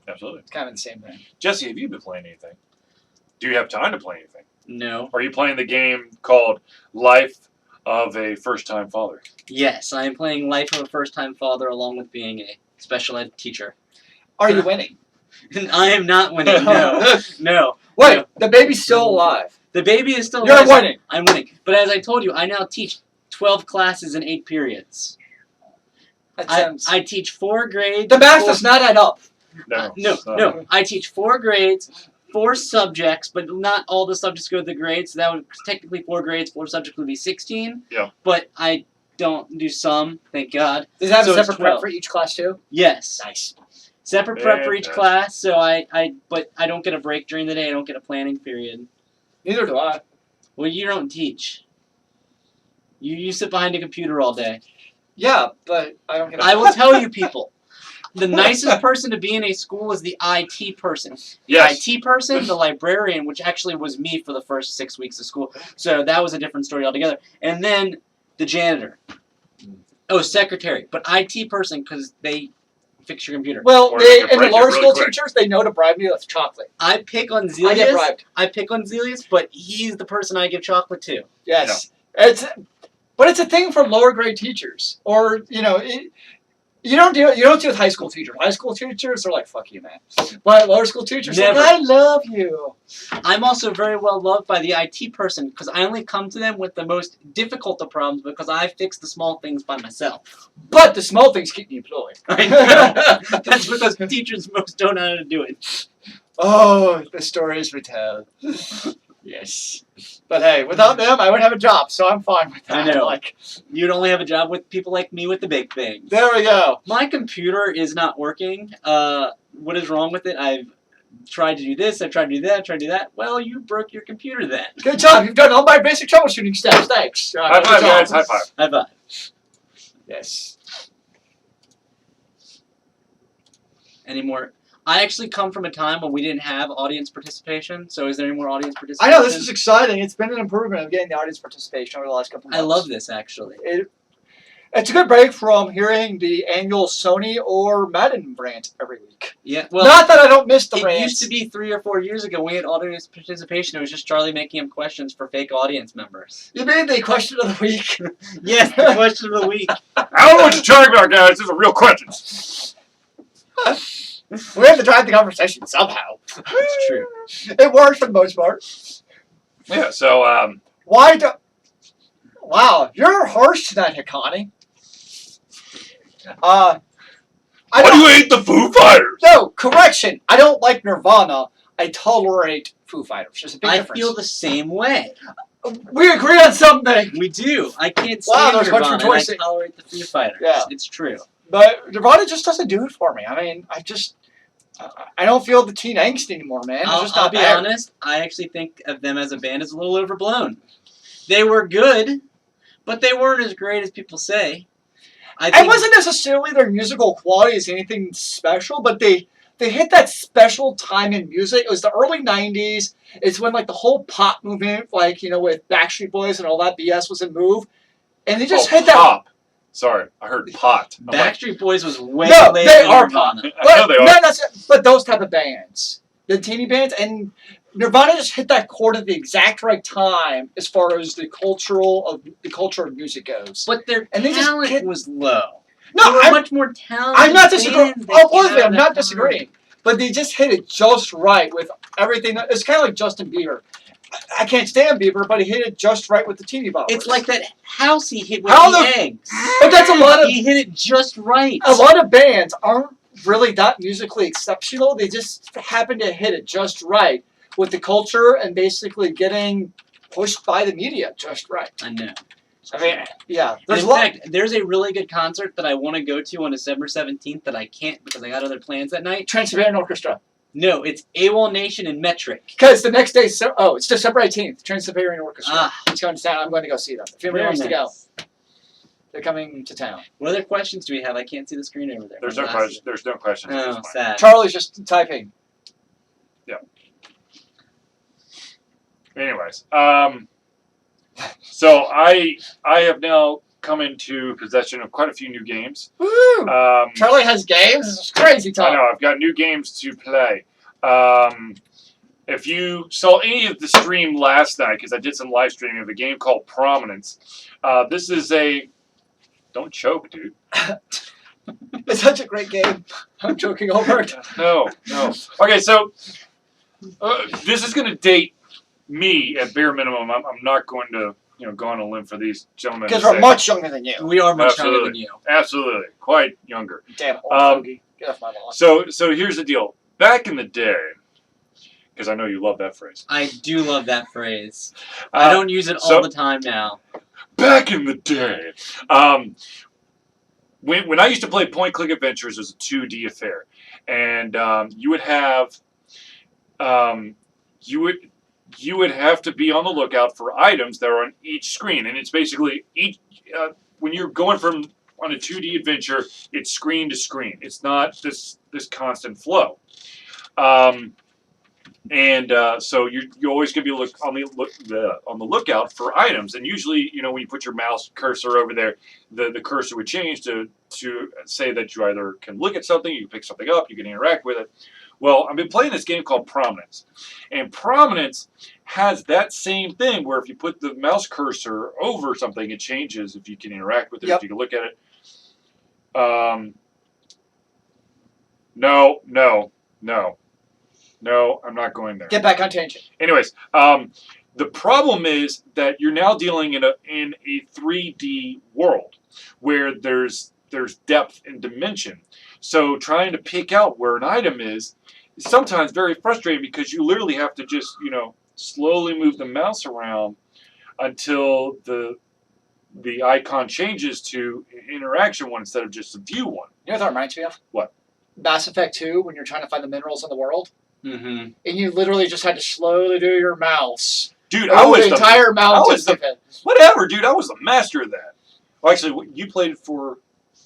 Absolutely. It's kind of the same thing. Jesse, have you been playing anything? Do you have time to play anything? No. Are you playing the game called Life of a First-Time Father? Yes, I am playing Life of a First-Time Father along with being a special ed teacher. Are you winning? I am not winning. No. No. Wait, No. the baby's still alive. The baby is still You're alive. winning. I'm winning. But as I told you, I now teach 12 classes in 8 periods. That sounds... I teach 4 grades. The math does not add up. No. I teach 4 grades, 4 subjects, but not all the subjects go to the grades. So that would technically 4 grades, 4 subjects would be 16. Yeah. But I don't do some, thank God. Does it have So a it's separate prep 12. for each class too? Yes. Nice. Separate prep for each Fantastic. class. So but I don't get a break during the day. I don't get a planning period. Neither do I. Well, you don't teach. You sit behind a computer all day. Yeah, but I don't get. I will tell you, people. The nicest person to be in a school is the IT person. The Yes. IT person, the librarian, which actually was me for the first 6 weeks of school. So that was a different story altogether. And then the janitor. Oh, secretary. But IT person, because they fix your computer. Well, Or they can and the break it lower really school quick. teachers, they know to bribe me with chocolate. I pick on I get Zelius. bribed. I pick on Zelius, but he's the person I give chocolate to. Yes, but it's a thing for lower grade teachers, or you don't deal with high school teachers. High school teachers are like, "Fuck you, man," but lower school teachers are Never. like, "I love you." I'm also very well loved by the IT person because I only come to them with the most difficult of problems because I fix the small things by myself. But the small things keep me employed. I know. That's because teachers most don't know how to do it. Oh, the stories we tell. Yes, but hey, without them, I wouldn't have a job, so I'm fine with that. I know. Like, You'd only have a job with people like me with the big things. there we go. My computer is not working. What is wrong with it? I've tried to do this, I've tried to do that, I've tried to do that. Well, you broke your computer then. Good job. You've done all my basic troubleshooting steps. Thanks. High Good five, job. guys. High five. High five. Yes. Any more? I actually come from a time when we didn't have audience participation. So is there any more audience I participation? know, this is exciting. It's been an improvement of getting the audience participation over the last couple of I months. love this actually. It's a good break from hearing the annual Sony or Madden rant every week. Yeah. Well, Not that I don't miss the it rants. used to be 3 or 4 years ago when we had audience participation. It was just Charlie making up questions for fake audience members. You mean the question of the week? Yes, the question of the week. I don't know what you're talking about, guys. These are real questions. We have to drive the conversation somehow. It's true. It works for the most part. Yeah. So Why do... Wow, you're harsh tonight, Hikani. I Why do don't. you hate the Foo Fighters? No, correction. I don't like Nirvana. I tolerate Foo Fighters. There's a big I difference. feel the same way. We agree on something. We do. I can't Wow, stand there's much Nirvana, and I rejoicing. tolerate the Foo Fighters. Yeah. It's true. But Nirvana just doesn't do it for me. I mean, I don't feel the teen angst anymore, man. It's just I'll not be there. honest. I actually think of them as a band as a little overblown. They were good, but they weren't as great as people say. It wasn't necessarily their musical quality as anything special, but they hit that special time in music. It was the early 90s. It's when like the whole pop movement, like, you know, with Backstreet Boys and all that BS was in move. And they just hit that. Pop. Sorry, I heard pot. I'm like, Backstreet Boys was way No, later they than are Nirvana. I know they are. But those type of bands. The teeny bands. And Nirvana just hit that chord at the exact right time as far as the culture of music goes. But their And they just talent get- was low. No, they were I'm, much more talented. I'm not disagreeing. bands that Oh, came honestly, out I'm of not that disagreeing. time. But they just hit it just right with everything. It's kind of like Justin Bieber. I can't stand Bieber, but he hit it just right with the TV boppers. It's like that house he hit with How the the- eggs. But that's a lot of He hit it just right. a lot of bands aren't really that musically exceptional. They just happen to hit it just right with the culture and basically getting pushed by the media just right. I know. I mean, yeah. And There's in a lot. fact, there's a really good concert that I want to go to on December 17th that I can't because I got other plans that night. Trans-Siberian Orchestra. No, it's AWOL Nation and Metric. Because the next day, it's December 18th. Trans-Siberian Orchestra. Ah. It's going to town. I'm going to go see them. If anybody Very wants to go, nice. they're coming to town. What other questions do we have? I can't see the screen over there. There's My no glasses. question. There's no questions. at Oh, this point. sad. Charlie's just typing. Anyways, so I have now come into possession of quite a few new games. Woo! Um, Charlie has games. This is crazy I talk. know I've got new games to play. If you saw any of the stream last night, because I did some live streaming of a game called Prominence, this is a don't choke, dude. It's such a great game. I'm joking over it. No. Okay, so this is going to date me at bare minimum. I'm not going to go on a limb for these gentlemen. Because to we're say- much younger than you. We are much younger Absolutely. than you. Absolutely, quite younger. Damn old fogey. Get off my lawn. So here's the deal. Back in the day, because I know you love that phrase. I do love that phrase. I don't use it so- all the time now. Back in the day, when I used to play Point Click Adventures as a 2D affair, and you would have you would have to be on the lookout for items that are on each screen, and it's basically when you're going from on a 2D adventure, it's screen to screen. It's not this constant flow. So you're always going to be on the lookout for items, and usually, when you put your mouse cursor over there, the cursor would change to say that you either can look at something, you can pick something up, you can interact with it. Well, I've been playing this game called Prominence, and Prominence has that same thing where if you put the mouse cursor over something, it changes if you can interact with it, Yep. if you can look at it. No, I'm not going there. Get back on tangent. Anyways, the problem is that you're now dealing in a 3D world where there's depth and dimension. So trying to pick out where an item is sometimes very frustrating because you literally have to just slowly move the mouse around until the icon changes to interaction one instead of just a view one. You know what that reminds me of? What? Mass Effect 2, when you're trying to find the minerals in the world, Mm-hmm. and you literally just had to slowly do your mouse. Dude, I Oh, was the entire mountain. whatever, dude. I was the master of that. Well, actually, you played it for.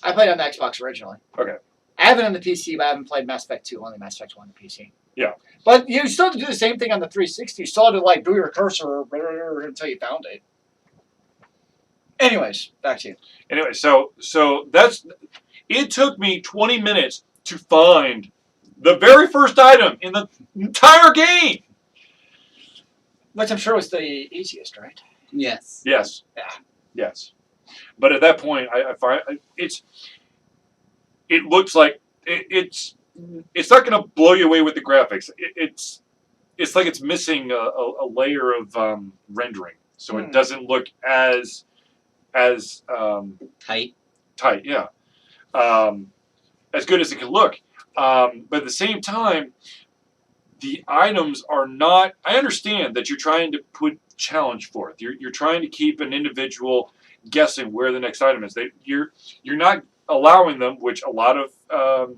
I played on the Xbox originally. Okay. I have it on the PC, but I haven't played Mass Effect 2, only Mass Effect 1 on the PC. Yeah. But you still had to do the same thing on the 360. You still had to do your cursor until you found it. Anyways, back to you. Anyway, so that's. It took me 20 minutes to find the very first item in the entire game. Which I'm sure was the easiest, right? Yes. Yes. Yeah. Yes. But at that point, I find it looks like it's not going to blow you away with the graphics. It's like it's missing a layer of rendering, so it doesn't look as as Tight. tight, yeah, as good as it can look. But at the same time, the items are not. I understand that you're trying to put challenge forth. You're trying to keep an individual guessing where the next item is. You're not allowing them, which a lot of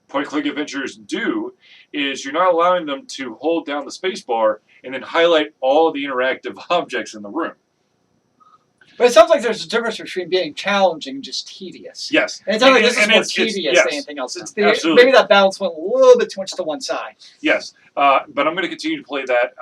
point-click adventures do, is you're not allowing them to hold down the space bar and then highlight all the interactive objects in the room. But it sounds like there's a difference between being challenging and just tedious. Yes. And it sounds like this is more it's- tedious yes. than anything else. It's Absolutely. maybe that balance went a little bit too much to one side. Yes, but I'm going to continue to play that.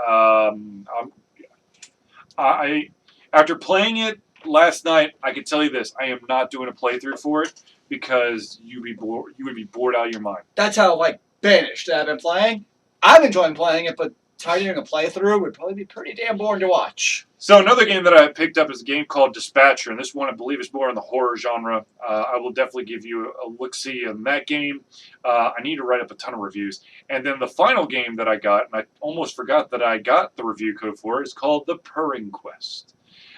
I after playing it last night, I can tell you this: I am not doing a playthrough for it because you would be bored out of your mind. That's how Banished that I've been playing. I'm enjoying playing it, but trying doing a playthrough would probably be pretty damn boring to watch. So another game that I picked up is a game called Dispatcher, and this one I believe is more in the horror genre. I will definitely give you a look-see in that game. I need to write up a ton of reviews. And then the final game that I got, and I almost forgot that I got the review code for, is called The Purring Quest.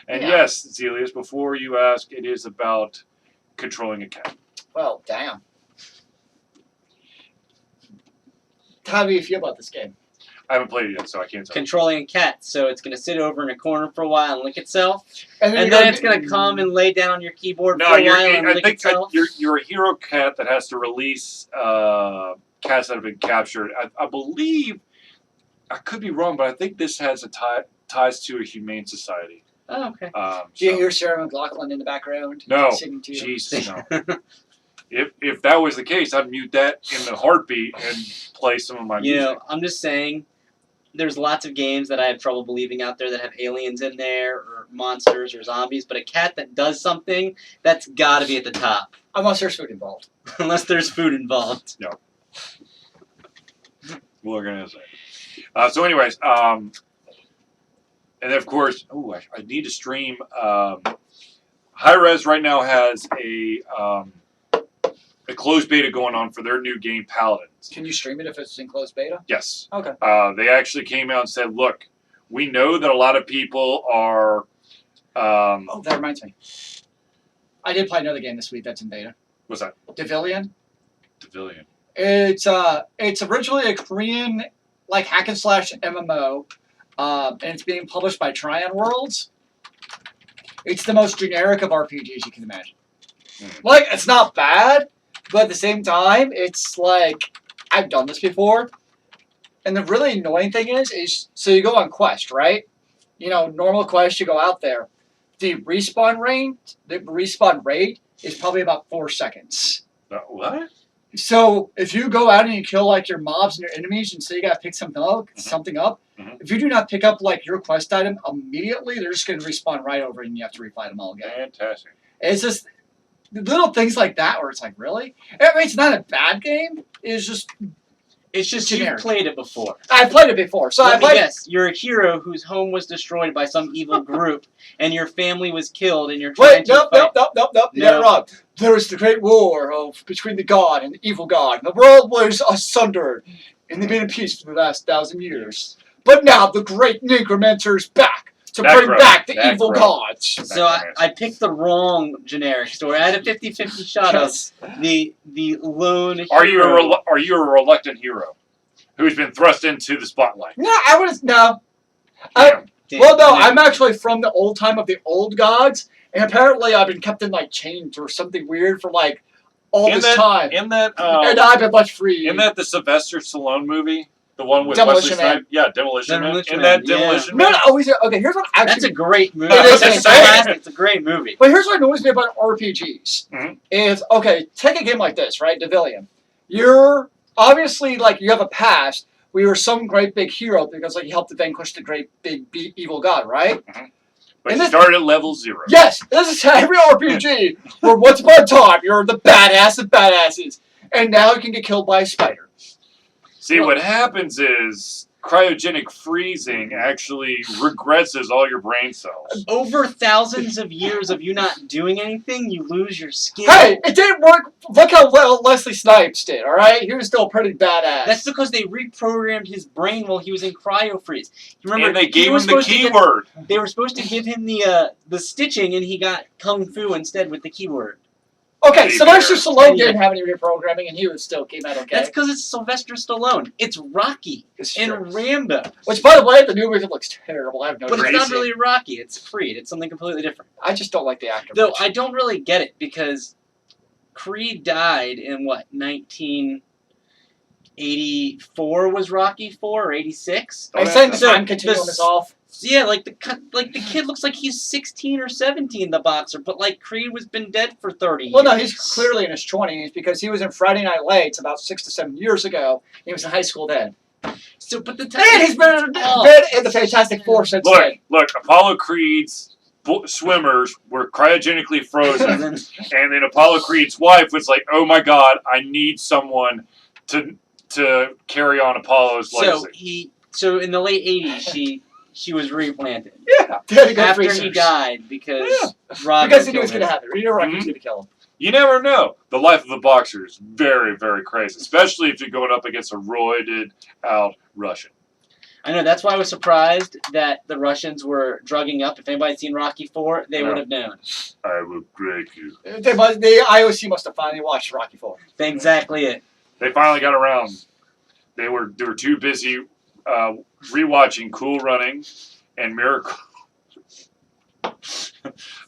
And Yeah. yes, Zelius, before you ask, it is about controlling a cat. Well, damn. How do you feel about this game? I haven't played it yet, so I can't tell. Controlling a cat, so it's going to sit over in a corner for a while and lick itself, And and then it's going to come and lay down on your keyboard No, for a while and I lick think itself. you're a hero cat that has to release cats that have been captured. I believe, I could be wrong, but I think this has a ties to a humane society. Oh, okay. Do you So- hear Sarah McLachlan in the background? No. Singing to you? Jesus, no. If that was the case, I'd mute that in the heartbeat and play some of my You music. know, I'm just saying, there's lots of games that I have trouble believing out there that have aliens in there, or monsters, or zombies, but a cat that does something, that's got to be at the top. Unless there's food involved. Unless there's food involved. What we're gonna say. So, anyways, and then of course, I need to stream. High Res right now has a closed beta going on for their new game Paladins. Can you stream it if it's in closed beta? Yes. Okay. They actually came out and said, "Look, we know that a lot of people are." Oh, that reminds me. I did play another game this week that's in beta. What's that? Devilian. Devilian. It's originally a Korean hack and slash MMO, and it's being published by Trion Worlds. It's the most generic of RPGs you can imagine. It's not bad, but at the same time, it's I've done this before, and the really annoying thing is so you go on quest, right? Normal quest, you go out there. The respawn rate is probably about 4 seconds. What? So if you go out and you kill your mobs and your enemies and say you gotta pick something up, Mhm. if you do not pick up your quest item immediately, they're just gonna respawn right over and you have to refight them all again. Fantastic. It's just little things like that where it's really. I mean, it's not a bad game. It's just generic. You've played it before. I played it before, so I Let me played. guess, you're a hero whose home was destroyed by some evil group, and your family was killed, and you're trying Wait, to nope. You got it No. wrong. There was the great war between the god and the evil god. The world was asunder, and they've been in peace for the last 1,000 years. But now the great Necromancer's back to bring Necro. back the Necro. evil gods. So I picked the wrong generic story. I had a 50-50 shot Yes. of the lone Are you hero. are you a reluctant hero who's been thrust into the spotlight? No, I would no. Damn. Damn. Well, no, I'm actually from the old time of the old gods, and apparently I've been kept in chains or something weird for all In this that- time, In that, and I've been left free. isn't that the Sylvester Stallone movie? The one with Demolition Wesley Man. Snipes? Yeah, Demolition Man. Demolition In Man, that yeah. Demolition No, Man. no, okay, here's what That's a actually. great movie. It is It's fantastic. fantastic. It's a great movie. But here's what annoys me about RPGs Mhm. is take a game like this, right, Devilian. You're obviously you have a past. We were some great big hero because you helped to vanquish the great big evil god, right? But And you this- started at level 0. Yes, this is every RPG where once upon a time you're the badass of badasses, and now you can get killed by a spider. See, what happens is cryogenic freezing actually regresses all your brain cells. Over thousands of years of you not doing anything, you lose your skill. Hey, it didn't work. Look how well Leslie Snipes did, alright? He was still pretty badass. That's because they reprogrammed his brain while he was in cryo freeze. You remember? And they he gave him was the supposed to get- keyword. They were supposed to give him the stitching, and he got kung fu instead with the keyword. Okay, Teddy Sylvester bear. Stallone didn't have any reprogramming, and he was still came out okay. That's because it's Sylvester Stallone. It's Rocky It's and true. Rambo. Which, by the way, the new movie looks terrible. I have no But idea. it's not Crazy. really Rocky. It's Creed. It's something completely different. I just don't like the actor. Though much. I don't really get it because Creed died in what 1984 was Rocky 4 or 86. Are you saying the So, time continuum this- is off? Yeah, like the kid looks like he's 16 or 17, the boxer, but like Creed was been dead for 30 years. Well, no, he's clearly in his 20s because he was in Friday Night Lights about 6 to 7 years ago. He was in high school then. So, but the And he's been Oh. in the Fantastic Four since Look, then. look, Apollo Creed's swimmers were cryogenically frozen, and then Apollo Creed's wife was like, "Oh my God, I need someone to carry on Apollo's legacy." So in the late 80s, she was replanted Yeah. Good after research. he died because Roger Because he knew he was killed going to him. happen. He knew Rocky was Mhm. going to kill him. You never know. The life of a boxer is very, very crazy, especially if you're going up against a roided out Russian. I know, that's why I was surprised that the Russians were drugging up. If anybody had seen Rocky 4, they would have known. I will break you. The IOC must have finally watched Rocky 4. That's exactly it. They finally got around. They were too busy rewatching Cool Running and Miracle.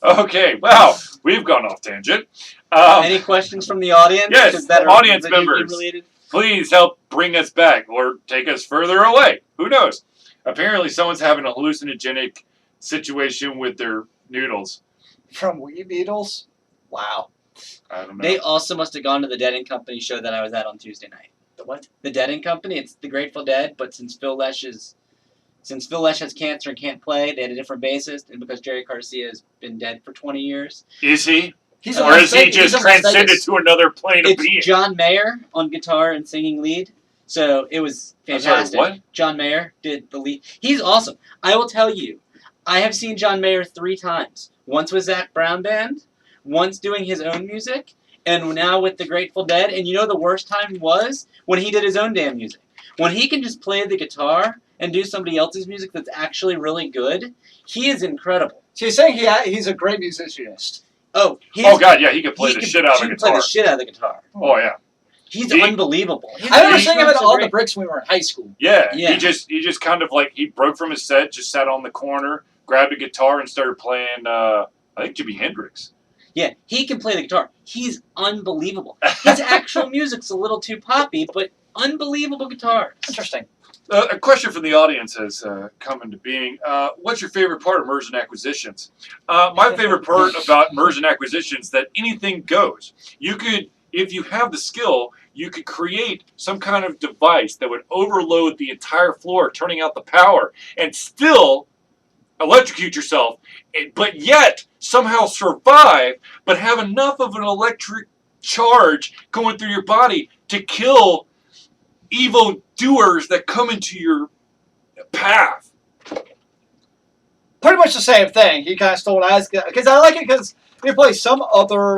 Okay, wow, we've gone off tangent. Any questions from the audience? yes, 'Cause that are audience video game members. related? Please help bring us back or take us further away. Who knows? Apparently, someone's having a hallucinogenic situation with their noodles. From Weed Needles? Wow. I don't know. They also must have gone to the Dead and Company show that I was at on Tuesday night. The what? The Dead and Company, it's the Grateful Dead, but since Phil Lesh has cancer and can't play, they had a different bassist, and because Jerry Garcia has been dead for 20 years, Is he? He's in Or Las is he Vegas. just He's in Las transcended Vegas. to another plane of being? it's John Mayer on guitar and singing lead. So it was I'm sorry, fantastic. what? John Mayer did the lead. He's awesome. I will tell you, I have seen John Mayer 3 times. Once with Zach Brown Band, once doing his own music, and now with the Grateful Dead. And you know the worst time was when he did his own damn music. When he can just play the guitar and do somebody else's music that's actually really good, he is incredible. So you're saying he's a great musicianist. Oh, Oh God, yeah, he could play he the can- shit out he of a can play guitar. the shit out of the guitar. Oh yeah, He's He- unbelievable. His I remember bass seeing him drums at are All great. the Bricks when we were in high school. yeah. Yeah. He just kind of like he broke from his set, just sat on the corner, grabbed a guitar, and started playing. I think Jimi Hendrix. Yeah, he can play the guitar. He's unbelievable. His actual music's a little too poppy, but unbelievable guitars. Interesting. A question from the audience has come into being. What's your favorite part of mergers and acquisitions? My favorite part about mergers and acquisitions that anything goes. You could, if you have the skill, you could create some kind of device that would overload the entire floor, turning out the power, and still electrocute yourself, but yet somehow survive, but have enough of an electric charge going through your body to kill evil doers that come into your path. Pretty much the same thing. He kind of stole it as because I like it because you play some other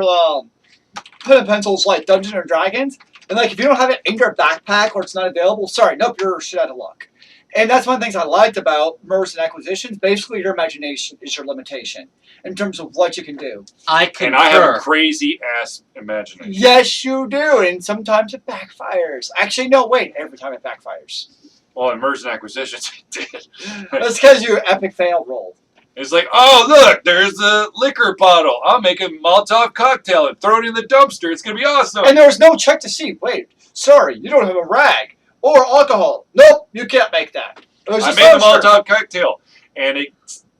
pen and pencils like Dungeons and Dragons, and like if you don't have it in your backpack or it's not available, sorry, nope, you're shit out of luck. And that's one of the things I liked about mergers and acquisitions. Basically, your imagination is your limitation in terms of what you can do. I concur. And I have a crazy ass imagination. Yes, you do, and sometimes it backfires. Actually, no, wait, every time it backfires. Well, in mergers and acquisitions, it did. That's because you epic fail roll. It's like, oh, look, there's a liquor bottle. I'll make a Molotov cocktail and throw it in the dumpster. It's going to be awesome. And there was no check to see. Wait, sorry, you don't have a rag or alcohol. Nope, you can't make that. It was I just made the dumpster. Molotov cocktail, and it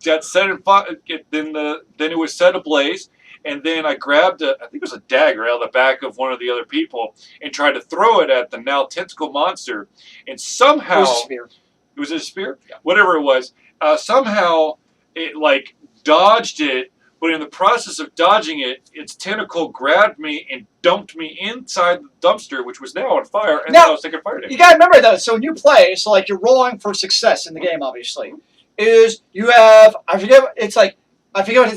got set in fire. Then it was set ablaze, and then I grabbed I think it was a dagger out of the back of one of the other people and tried to throw it at the now tentacle monster, and somehow It was a spear. it was a spear, whatever it was. Somehow it like dodged it But in the process of dodging it, its tentacle grabbed me and dumped me inside the dumpster, which was now on fire, and then I was taking fire damage. You gotta remember though, so when you play, so like you're rolling for success in the game, obviously, is you have, I forget what his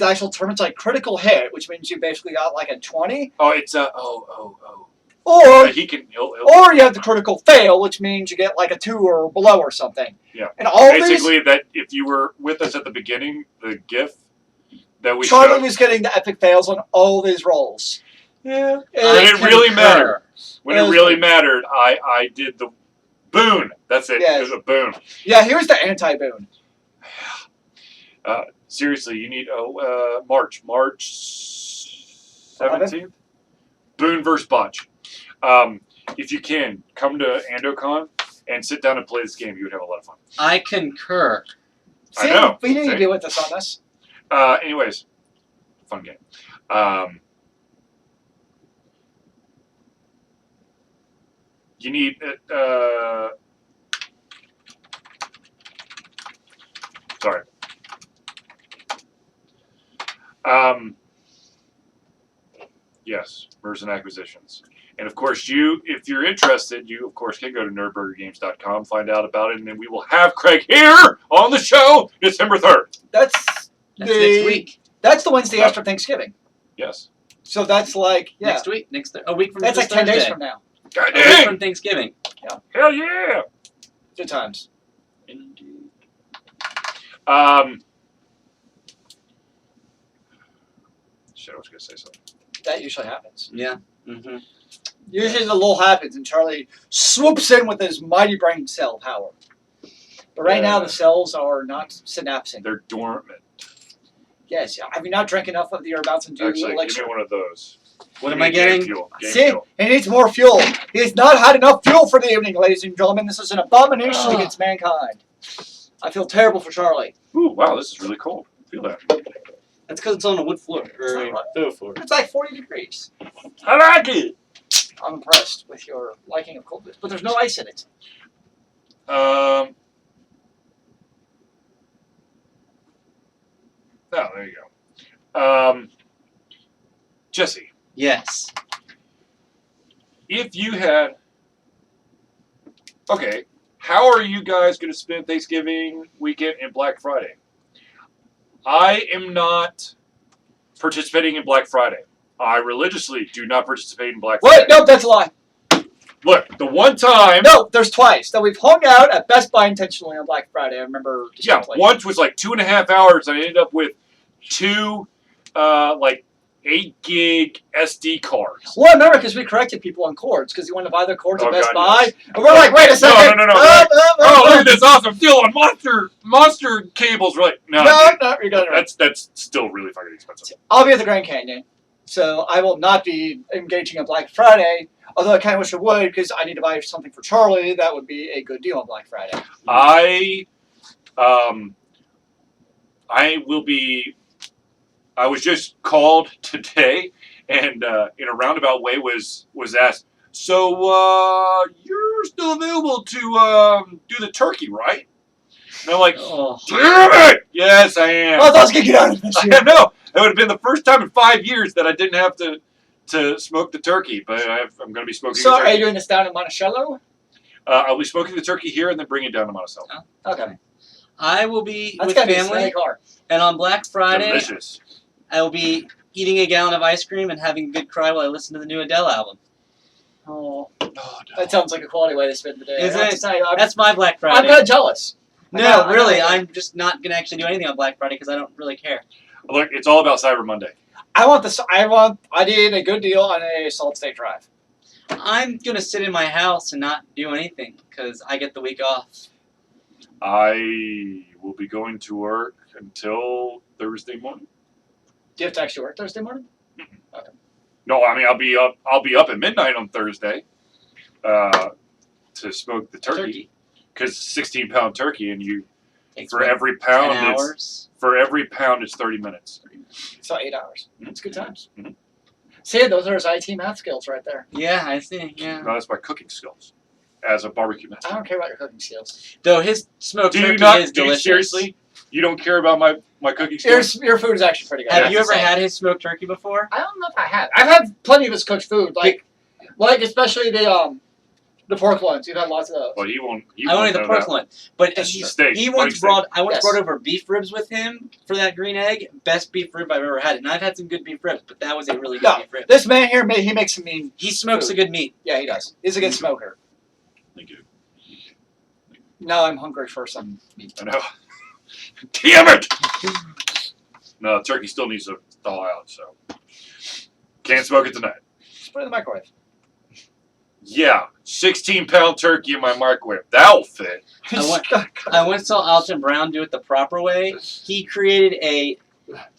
actual term, it's like critical hit, which means you basically got like a 20. Oh, it's Or he can. or you have the critical fail, which means you get like a 2 or below or something. Yeah. And all basically, that if you were with us at the beginning, the GIF that we Charlie showed, was getting the epic fails on all of his rolls. Yeah. when it really mattered. When It it was really good. mattered, I did the boon. That's it. Yes. It was a boon. Yeah, here's the anti-boon. Seriously, you need March 17th. Boone versus Botch. If you can, come to AndoCon and sit down and play this game. You would have a lot of fun. I concur. See, I know. we need See? to be with us on this. Anyways, fun game. You need sorry. Yes, mergers and acquisitions. And of course, if you're interested, you of course can go to nerdburgergames.com, find out about it, and then we will have Craig here on the show December 3rd. That's That's next week. That's the Wednesday Yep. after Thanksgiving. Yes. So that's like, yeah. Next week. A week from That's this like 10 days Thursday. from now. God A week dang! from Thanksgiving. Hell yeah! Good times. Shit, I was gonna say something. That usually happens. Yeah. Mm-hmm. Usually the lull happens and Charlie swoops in with his mighty brain cell power. But right now the cells are not synapsing. They're dormant. Yes, have you not drank enough of the herbals and do Actually, give elixir? me one of those. What Give am I me game getting? Fuel. Game See, fuel. he needs more fuel. He has not had enough fuel for the evening, ladies and gentlemen. This is an abomination against mankind. I feel terrible for Charlie. Ooh, wow, this is really cold. Feel that. That's because it's on a wood floor. Or a stove floor. It's like 40 degrees. I like it. I'm impressed with your liking of coldness, but there's no ice in it. Oh, there you go. Jesse, Yes. if you had, okay, how are you guys going to spend Thanksgiving weekend and Black Friday? I am not participating in Black Friday. I religiously do not participate in Black Friday. Wait, nope, that's a lie. Look, the one time. No, there's twice that we've hung out at Best Buy intentionally on Black Friday. I remember. Yeah, distinctly. once was like 2.5 hours. And I ended up with two, like 8 gig SD cards. Well, I remember because we corrected people on cords because you wanted to buy their cords at Oh, Best God, Buy, yes. and we're like, wait a second. No. Oh, look at this awesome deal on monster cables. We're like, no, No, you're going right. that's still really fucking expensive. I'll be at the Grand Canyon, so I will not be engaging on Black Friday. Although I kind of wish I would because I need to buy something for Charlie. That would be a good deal on Black Friday. I will be. I was just called today, and in a roundabout way was asked. So you're still available to do the turkey, right? And I'm like, Oh. damn it! Yes, I am. Oh, I thought I was gonna get out of this I year. know. It would have been the first time in 5 years that I didn't have to smoke the turkey, but I'm going to be smoking. So, the are turkey. you doing this down in Monticello? I'll be smoking the turkey here and then bring it down to Monticello. Okay, I will be that's with gotta be a family, smelly car. and on Black Friday, Delicious. I will be eating a gallon of ice cream and having a good cry while I listen to the new Adele album. Oh, Oh, no. that sounds like a quality way to spend the day. Isn't I have it? to say, That's my Black I'm Friday. kind of jealous. No, really, I I'm just not gonna actually do anything on Black Friday because I don't really care. Look, it's all about Cyber Monday. I did a good deal on a solid state drive. I'm gonna sit in my house and not do anything because I get the week off. I will be going to work until Thursday morning. Do you have to actually work Thursday morning? No, I mean I'll be up at midnight on Thursday to smoke the turkey because 16-pound turkey, and you Takes for what, every 10 pound hours. it's 30 minutes. So 8 hours. It's good times. Mhm. See, those are his IT math skills right there. Yeah, I see. Yeah. No, that's my cooking skills as a barbecue master. I don't care about your cooking skills. Though his smoked Do you turkey not? is Do you delicious. seriously? You don't care about my my cooking skills. Your food is actually pretty good. Have I you to ever say. had his smoked turkey before? I don't know if I have. I've had plenty of his cooked food, like especially the pork ones. You've had lots of those. Well, he won't. I only the know pork that. one, but That's he, a steak. he Funny once steak. brought. I once Yes. brought over beef ribs with him for that green egg. Best beef rib I've ever had, and I've had some good beef ribs, but that was a really good No, beef rib. this man here, he makes some mean. He smokes food. a good meat. Yeah, he does. He's a good smoker. Thank you. Now I'm hungry for some meat. I know. Damn it! No, turkey still needs to thaw out, so can't smoke it tonight. Just put it in the microwave. Yeah, 16-pound turkey in my microwave. That'll fit. I once saw Alton Brown do it the proper way. He created a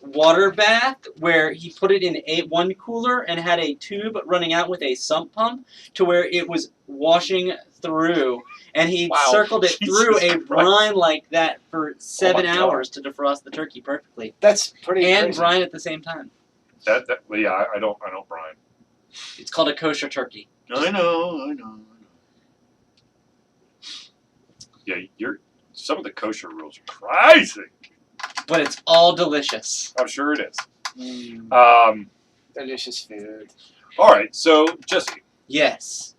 water bath where he put it in one cooler and had a tube running out with a sump pump to where it was washing through, and he Wow. circled it Jesus through a Christ. brine like that for 7 God. hours to defrost the turkey perfectly, That's pretty and crazy. brine at the same time. Well, yeah, I don't brine. It's called a kosher turkey. I know. Yeah, some of the kosher rules are crazy. But it's all delicious. I'm sure it is. Mm, delicious food. All right, so Jesse, Yes,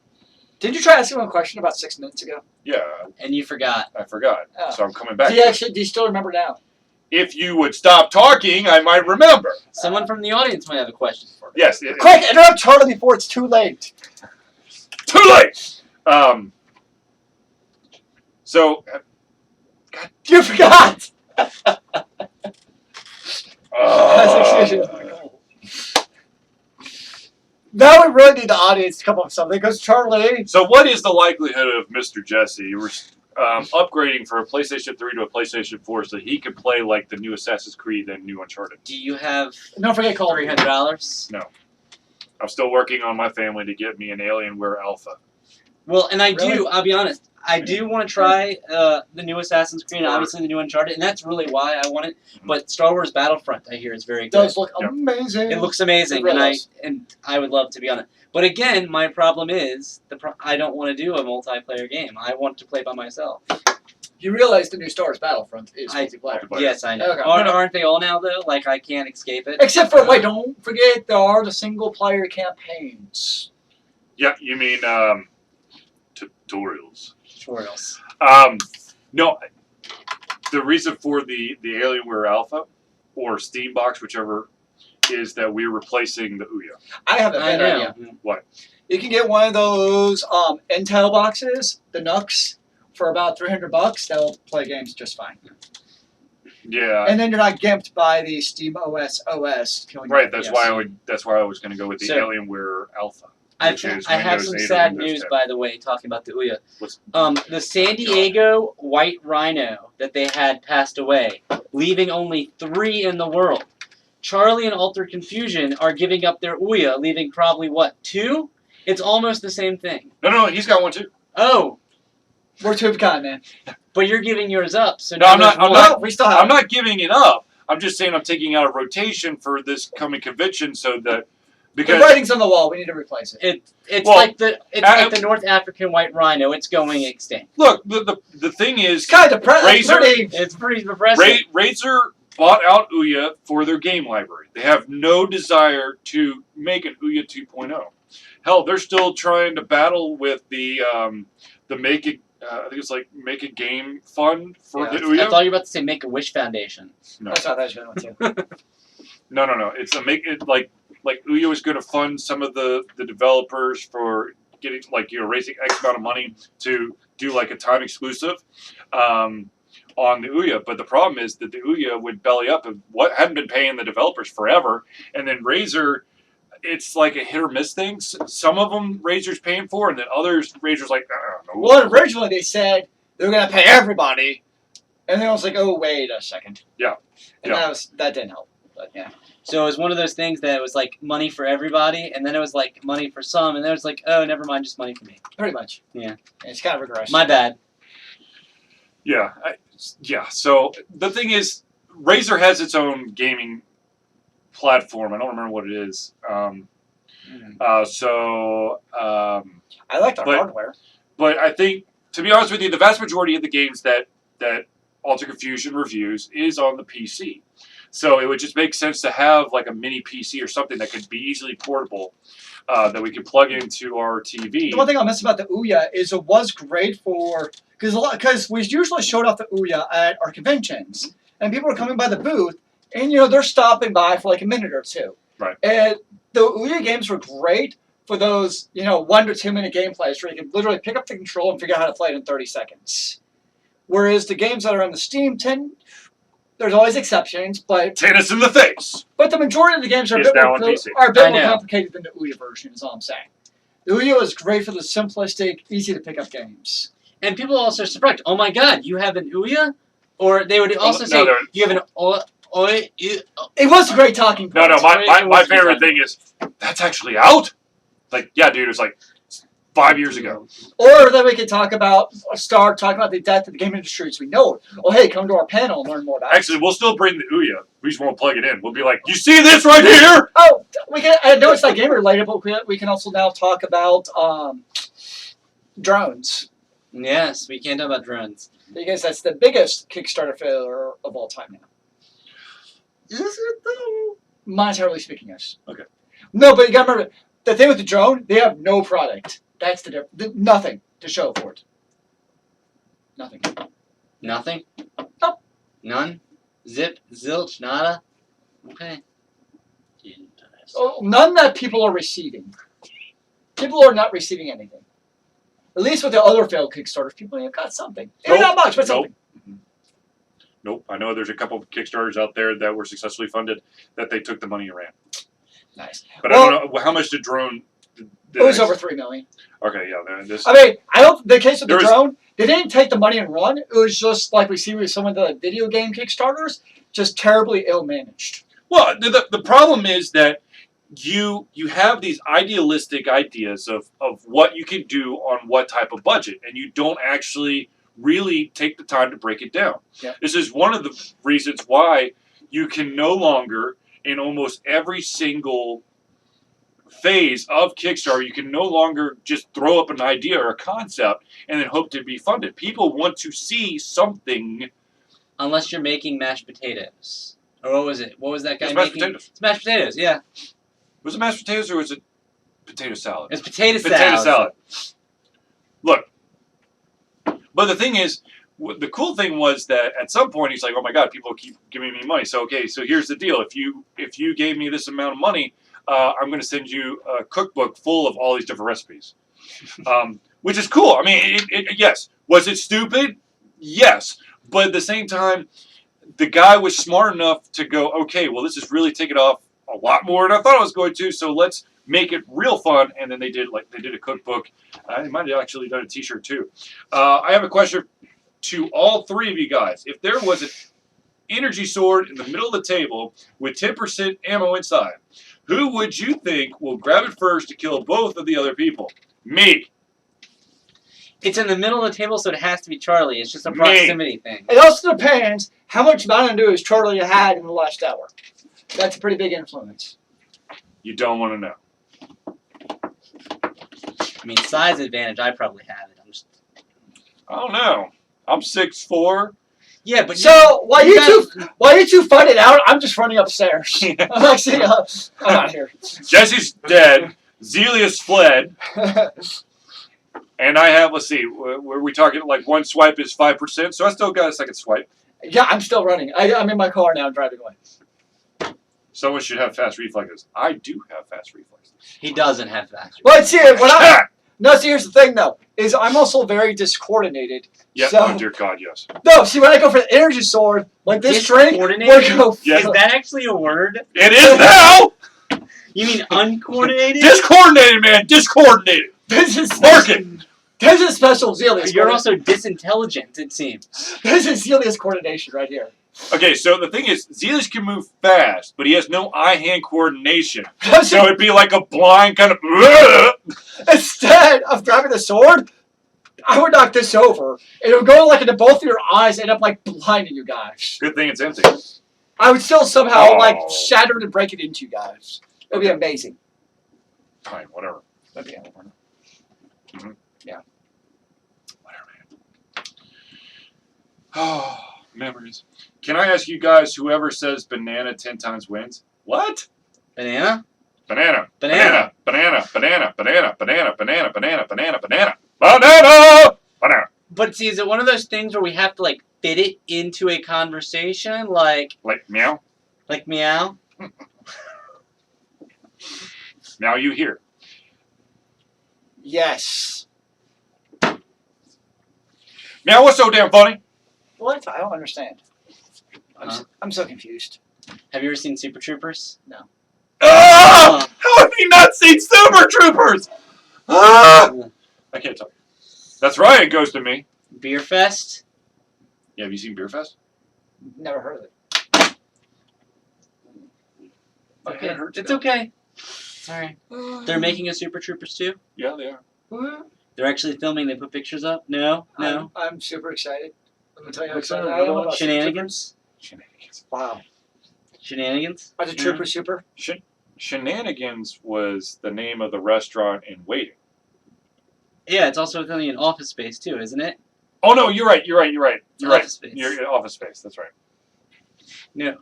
Did you try asking him a question about 6 minutes ago? yeah, and you forgot. I forgot, Oh. so I'm coming back. Do you still remember now? If you would stop talking, I might remember. Someone from the audience might have a question for me. Yes. Quick, interrupt Charlie before it's too late. Too late. So, You forgot. uh, Now we really need the audience to come up with something because Charlie. so what is the likelihood of Mr. Jesse upgrading from a PlayStation 3 to a PlayStation 4 so that he could play like the new Assassin's Creed and new Uncharted? Do you have Don't forget Call of Duty. $300? I'm still working on my family to get me an Alienware Alpha. Well, and I Really? do, I'll be honest, I do want to try the new Assassin's Creed and obviously the new Uncharted, and that's really why I want it. But Star Wars Battlefront, I hear, is very It good. does look Yep. amazing. It looks amazing, It really and does. I would love to be on it. But again, my problem is I don't want to do a multiplayer game. I want to play by myself. You realize the new Star Wars Battlefront is multiplayer. Multiplayer. Yes, I know. Okay. Aren't they all now though? Like I can't escape it. Except for, wait, don't forget there are the single player campaigns. Yeah, you mean tutorials. Tutorials. No, the reason for the Alienware Alpha or Steambox, whichever, is that we're replacing the Ouya. I have a I better know. idea. What? You can get one of those Intel boxes, the Nux, for about $300. They'll play games just fine. Yeah. And then you're not gimped by the Steam OS killing Right, your that's FPS. why I was going to go with the So- Alienware Alpha. I Which is have Windows some 8 or sad Windows news, 10. by the way, talking about the Ouya. What's- The San Diego White Rhino that they had passed away, leaving only 3 in the world. Charlie and Altered Confusion are giving up their Ouya, leaving probably, 2? It's almost the same thing. No, he's got one too. Oh, We're two of a kind, man. but you're giving yours up, so No, now I'm there's not- I'm one. No, we still have I'm not giving it up. I'm just saying I'm taking out a rotation for this coming convention so that The because writing's on the wall. We need to replace it. It's Well, like the North African White Rhino. It's going extinct. look, the thing is, It's kind of depressing. Razer- It's pretty depressing. Razer bought out Ouya for their game library. They have no desire to make an Ouya 2.0. Hell, they're still trying to battle with the make it. I think it's like make a game fund for Yeah, the I Ouya. thought you were about to say Make a Wish Foundation. No, That's what I was going to. no. It's a make it like Ouya is going to fund some of the developers for getting raising X amount of money to do like a time exclusive on the Ouya. But the problem is that the Ouya went belly up and hadn't been paying the developers forever, and then Razer. It's like a hit or miss thing. Some of them Razer's paying for, and then others Razer's like, I don't know. Well, originally they said they were going to pay everybody, and then I was like, oh, wait a second. Yeah. And Yeah. that didn't help. But yeah. So it was one of those things that it was like money for everybody, and then it was like money for some, and then it was like, oh, never mind, just money for me. Pretty much. Yeah. It's kind of regression. My bad. Yeah, So the thing is, Razer has its own gaming platform. I don't remember what it is. Mm. Um, I like their but- hardware. but I think, to be honest with you, the vast majority of the games that Alter Confusion reviews is on the PC. So it would just make sense to have like a mini PC or something that could be easily portable that we could plug into our TV. The one thing I miss about the Ouya is it was great for because we usually showed off the Ouya at our conventions, and people are coming by the booth, and they're stopping by for like a minute or two. Right. And the Ouya games were great for those 1 to 2 minute gameplays where you can literally pick up the control and figure out how to play it in 30 seconds. Whereas the games that are on the Steam there's always exceptions, but Tennis in the face. the majority of the games are a It's bit now more, on PC. are a bit I more know. complicated than the Ouya version, is all I'm saying. The Ouya is great for the simplistic, easy to pick up games. And people also surprised. Oh my God, you have an Ouya? Or they would also say you have an It was a great talking point. No, my favorite thing is that's actually out. Like, yeah, dude, it's like 5 years ago. Or then we could start talking about the death of the game industry as we know it. Oh, hey, come to our panel and learn more about it. Actually, we'll still bring the Ouya. We just won't plug it in. We'll be like, you see this right here? Oh, I know it's not game related, but we can also now talk about drones. Yes, we can't talk about drones. Because that's the biggest Kickstarter failure of all time now. Is it though? Monetarily speaking, yes. Okay. No, but you gotta remember, the thing with the drone, they have no product. That's the difference. Nothing to show for it. Nothing. Nothing? Nope. None? Zip? Zilch? Nada? Okay. Oh, none that people are receiving. People are not receiving anything. At least with the other failed Kickstarters, people have got something. Maybe not much, but something. Nope. I know there's a couple of Kickstarters out there that were successfully funded that they took the money and ran. Nice. But I don't know how much the drone. It was over $3 million. Okay, yeah. This. I mean, I don't. The case with the drone, they didn't take the money and run. It was just like we see with some of the video game Kickstarters, just terribly ill managed. Well, the problem is that you have these idealistic ideas of what you can do on what type of budget, and you don't actually really take the time to break it down. Yeah. This is one of the reasons why you can no longer, in almost every single phase of Kickstarter, you can no longer just throw up an idea or a concept and then hope to be funded. People want to see something. Unless you're making mashed potatoes. Or what was it? What was that guy It's mashed making? potatoes. It's mashed potatoes, yeah. Was it mashed potatoes or was it potato salad? It's potato salad. Potato salad. Look, but the thing is, the cool thing was that at some point he's like, "Oh my God, people keep giving me money." So okay, so here's the deal: if you gave me this amount of money, I'm going to send you a cookbook full of all these different recipes, which is cool. I mean, yes. Was it stupid? Yes, but at the same time, the guy was smart enough to go, "Okay, well, this is really taking off a lot more than I thought it was going to. So let's make it real fun." And then they did a cookbook. They might have actually done a T-shirt too. I have a question to all three of you guys. If there was an energy sword in the middle of the table with 10% ammo inside, who would you think will grab it first to kill both of the other people? Me. It's in the middle of the table, so it has to be Charlie. It's just a proximity thing. It also depends how much Mountain Dew has Charlie had in the last hour. That's a pretty big influence. You don't want to know. I mean, size advantage, I probably have it. I don't know. I'm 6'4". Yeah, but so while you two fight it out, I'm just running upstairs. I'm actually I'm not here. Jesse's dead. Zelius fled. And I have, let's see, were we talking like one swipe is 5%? So I still got a second swipe. Yeah, I'm still running. I'm in my car now, driving away. Someone should have fast reflexes. I do have fast reflexes. He doesn't have that. Well, see, here's the thing though, is I'm also very discoordinated. Yeah. So, oh dear God, yes. No, see, when I go for the energy sword, like this drink, we're go. Yes. Is that actually a word? It is now. You mean uncoordinated? Discoordinated, man. Discoordinated. This is Market. This is special Zelius. You're also disintelligent, it seems. This is Zelius coordination right here. Okay, so the thing is, Zelius can move fast, but he has no eye-hand coordination. So it'd be like a blind kind of. Instead of grabbing the sword, I would knock this over. It would go like into both of your eyes and end up like blinding you guys. Good thing it's empty. I would still somehow like shatter it and break it into you guys. It would be amazing. Fine, whatever. That'd be amazing. Mm-hmm. Yeah. Whatever, man. Oh, Memories. Can I ask you guys, whoever says banana 10 times wins? What? Banana? Banana. Banana. Banana. Banana. Banana. Banana. Banana. Banana. Banana. Banana. Banana. Banana. But see, is it one of those things where we have to like fit it into a conversation, like Meow. meow? Now you hear. Yes. Meow, what's so damn funny? What? I don't understand. I'm so confused. Have you ever seen Super Troopers? Ah! How have you not seen Super Troopers? Ah! I can't talk. That's right, it goes to me. Beer Fest? Yeah, have you seen Beer Fest? Never heard of it. Okay, It hurts it's now. okay. Sorry. They're making a Super Troopers too? Yeah, they are. They're actually filming, they put pictures up? No? I'm super excited. I'm gonna tell you how What's that, excited I another am one? about Shenanigans? Shenanigans. Wow. Shenanigans? Are the Troopers super? Shenanigans was the name of the restaurant in Waiting. Yeah, it's also filming in Office Space too, isn't it? Oh no, you're right. You're right. Office Space. You're in Office Space. That's right. No.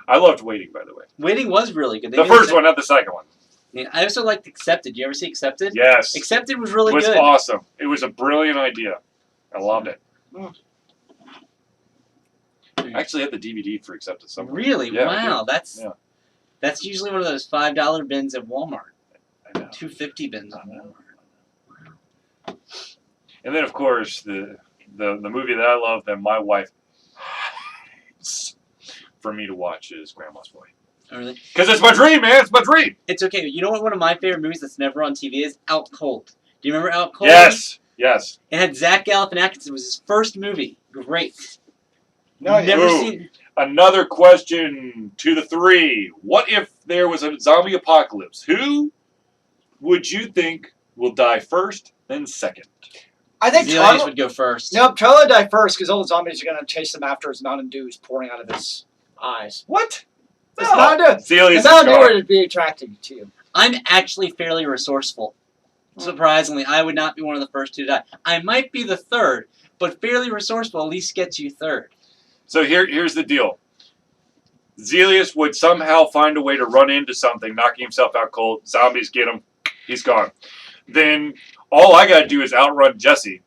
I loved Waiting, by the way. Waiting was really good. They The made first one, not the second one. Yeah, I also liked Accepted. You ever see Accepted? Yes, Accepted was it really was good. awesome. It was a brilliant idea. I loved it. I actually had the DVD for Accepted somewhere. Really? Yeah, I Wow, did. that's Yeah. that's usually one of those $5 bins at Walmart. I know. $2.50 bins at I know. Walmart. And then, of course, the movie that I love that my wife hates for me to watch is Grandma's Boy. Oh, really? Because it's my dream, man. It's my dream. It's okay. You know what one of my favorite movies that's never on TV is? Out Cold. Do you remember Out Cold? Yes. Yes. It had Zach Galifianakis. It was his first movie. Great. No, Never Ooh. seen. Another question to the three. What if there was a zombie apocalypse? Who would you think will die first, then second? I think Zelius Charlie. would go first. Nope, Charlie would die first because all the zombies are gonna chase him after his Mountain Dew is pouring out of his eyes. What? It's Mountain Dew. Celia's It's Mountain Dew gone. would be attractive to you. I'm actually fairly resourceful. Surprisingly, I would not be one of the first two to die. I might be the third, but fairly resourceful at least gets you third. So here's the deal. Zelius would somehow find a way to run into something, knocking himself out cold. Zombies get him. He's gone. Then all I got to do is outrun Jesse,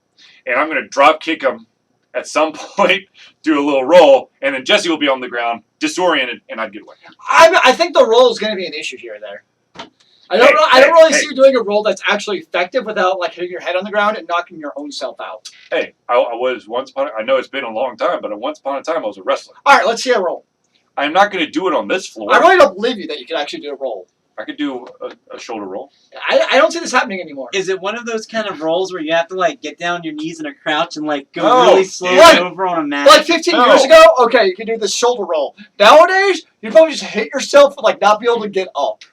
and I'm going to drop kick him at some point, do a little roll, and then Jesse will be on the ground, disoriented, and I'd get away. I think the roll is gonna be an issue here. I don't know. I don't really see you doing a roll that's actually effective without like hitting your head on the ground and knocking your own self out. Hey, I was once upon I know it's been a long time, but once upon a time I was a wrestler. All right, let's see a roll. I'm not going to do it on this floor. I really don't believe you that you can actually do a roll. I could do a shoulder roll. I don't see this happening anymore. Is it one of those kind of rolls where you have to like get down on your knees in a crouch and like go No, really slowly What? over on a mat? Like 15 No. years ago, okay, you can do the shoulder roll. Nowadays, you probably just hit yourself and like not be able to get up.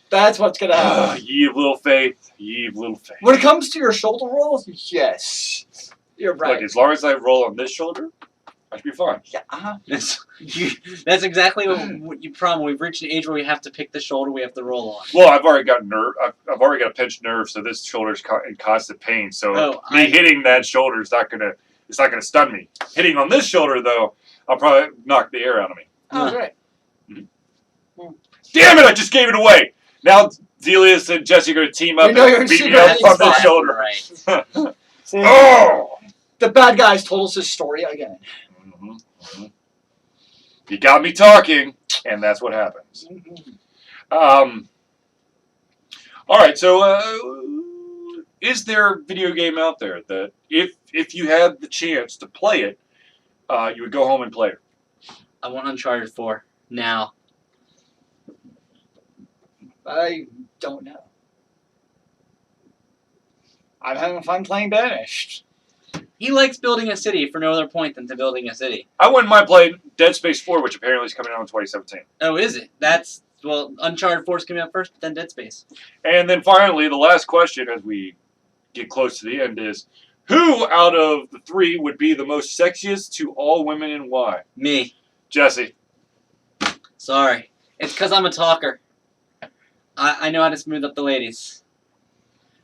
That's what's gonna happen. Ye of little faith, ye of little faith. When it comes to your shoulder rolls, yes, you're right. Look, as long as I roll on this shoulder, I should be fine. Yeah, That's exactly what you problem. We've reached an age where we have to pick the shoulder we have to roll on. Well, I've already got nerve. I've already got a pinched nerve, so this shoulder's in constant pain. So hitting that shoulder is not gonna. It's not gonna stun me. Hitting on this shoulder, though, I'll probably knock the air out of me. Oh, great. Damn it! I just gave it away. Now Zelius and Jesse are gonna team up You know you're and in beat me secret up hiding from spot. this shoulder. Right. See, Oh! the bad guys told us this story again. Mhm, mhm. You got me talking, and that's what happens. All right, so is there a video game out there that if you had the chance to play it, you would go home and play it? I want Uncharted 4 now. I don't know. I'm having fun playing Banished. He likes building a city for no other point than to building a city. I wouldn't mind playing Dead Space 4, which apparently is coming out in 2017. Oh, is it? That's well, Uncharted 4 is coming out first, then Dead Space. And then finally, the last question as we get close to the end is, who out of the three would be the most sexiest to all women and why? Me. Jesse. Sorry. It's because I'm a talker. I know how to smooth up the ladies.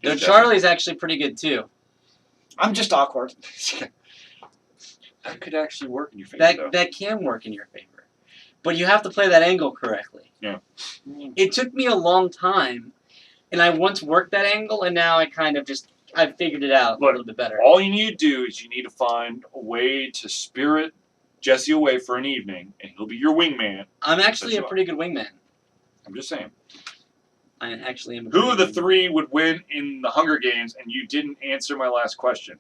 Though Jesse. Charlie's actually pretty good too. I'm just awkward. That could actually work in your favor, though. That can work in your favor. But you have to play that angle correctly. Yeah. It took me a long time, and I once worked that angle, and now I kind of just, I've figured it out a little bit better. All you need to do is you need to find a way to spirit Jesse away for an evening, and he'll be your wingman. I'm actually a pretty good wingman. I'm just saying. I actually am. Who of the three would win in the Hunger Games? And you didn't answer my last question.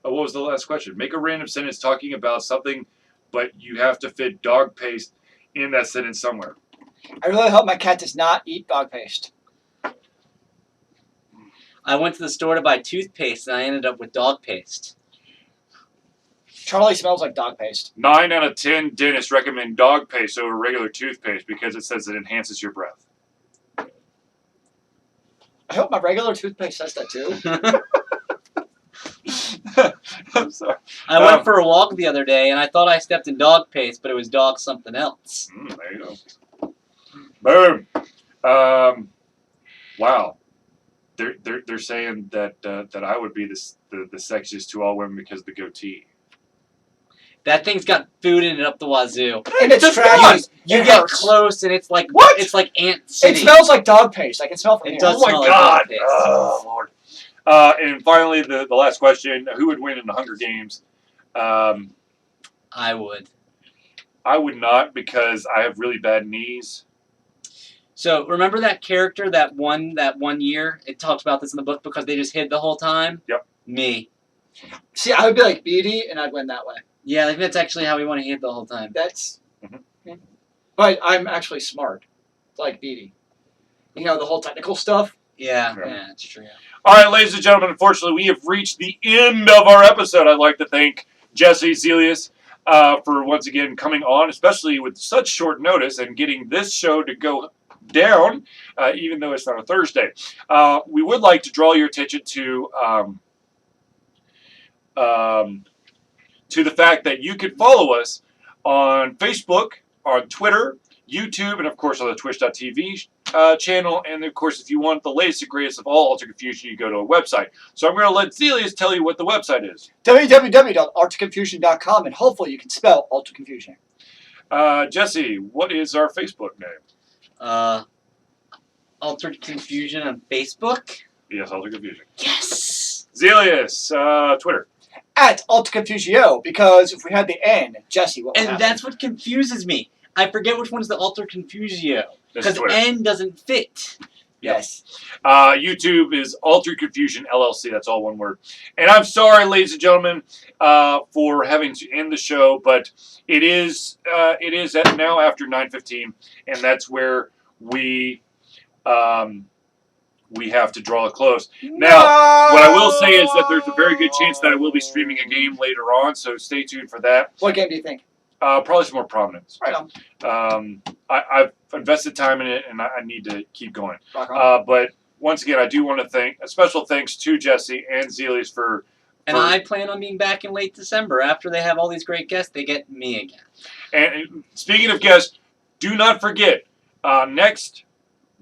Oh, what was the last question? Make a random sentence talking about something, but you have to fit dog paste in that sentence somewhere. I really hope my cat does not eat dog paste. I went to the store to buy toothpaste, and I ended up with dog paste. Charlie smells like dog paste. 9 out of 10 dentists recommend dog paste over regular toothpaste because it says it enhances your breath. I hope my regular toothpaste says that too. I'm sorry. I went for a walk the other day, and I thought I stepped in dog paste, but it was dog something else. There you go. Boom. Wow. They're saying that that I would be the sexiest to all women because of the goatee. That thing's got food in it up the wazoo. And it's trash. You It get hurts. close, and it's like What? It's like Ant It City. smells like dog paste. I can smell from It here. does. Oh my smell like God! dog paste. Oh Lord. And finally, the last question: who would win in the Hunger Games? I would. I would not because I have really bad knees. So remember that character that won that 1 year? It talks about this in the book because they just hid the whole time. Yep. Me. See, I would be like Beatty, and I'd win that way. Yeah, I think that's actually how we want to hid the whole time. That's. Mhm. But I'm actually smart, like Beatty. You know, the whole technical stuff. Yeah, Yeah. yeah, that's true. All right, ladies and gentlemen, unfortunately, we have reached the end of our episode. I'd like to thank Jesse Zelius for once again coming on, especially with such short notice and getting this show to go down, even though it's not a Thursday. We would like to draw your attention to the fact that you can follow us on Facebook, on Twitter, YouTube, and of course on the Twitch.tv channel. And of course, if you want the latest and greatest of all Alter Confusion, you go to a website. So I'm going to let Zelius tell you what the website is. www.alterconfusion.com, and hopefully you can spell Alter Confusion. Jesse, what is our Facebook name? Altered Confusion on Facebook. Yes, Alter Confusion. Yes. Zelius, Twitter. At Alter Confusio, because if we had the N, Jesse, what would And happen? that's what confuses me. I forget which one's the Alter Confusio. That's Because Twitter. N doesn't fit. Yes. YouTube is Alter Confusion LLC. That's all one word. And I'm sorry, ladies and gentlemen, for having to end the show, but it is at now after 9:15, and that's where we have to draw a close. Now, what I will say is that there's a very good chance that I will be streaming a game later on, so stay tuned for that. What game do you think? Probably some more prominence. Right on. I've invested time in it, and I need to keep going. Rock on. But once again, I do want to thank a special thanks to Jesse and Zelius for. And I plan on being back in late December. After they have all these great guests, they get me again. And speaking of guests, do not forget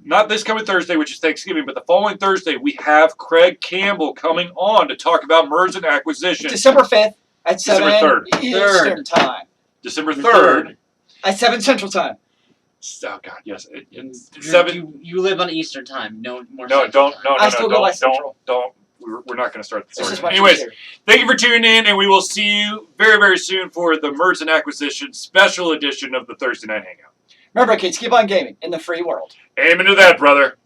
not this coming Thursday, which is Thanksgiving, but the following Thursday, we have Craig Campbell coming on to talk about mergers and acquisitions. December 5th at December 7 3rd. Eastern Time. December 3rd. At 7 Central Time. Oh God, yes. It's 7. You live on Eastern Time. No more. No, Central don't. Time. No, I still go by Central. Don't. We're not going to start This is this. much Anyways, easier. thank you for tuning in, and we will see you very, very soon for the Merge and Acquisition special edition of the Thursday Night Hangout. Remember, kids, keep on gaming in the free world. Amen to that, brother.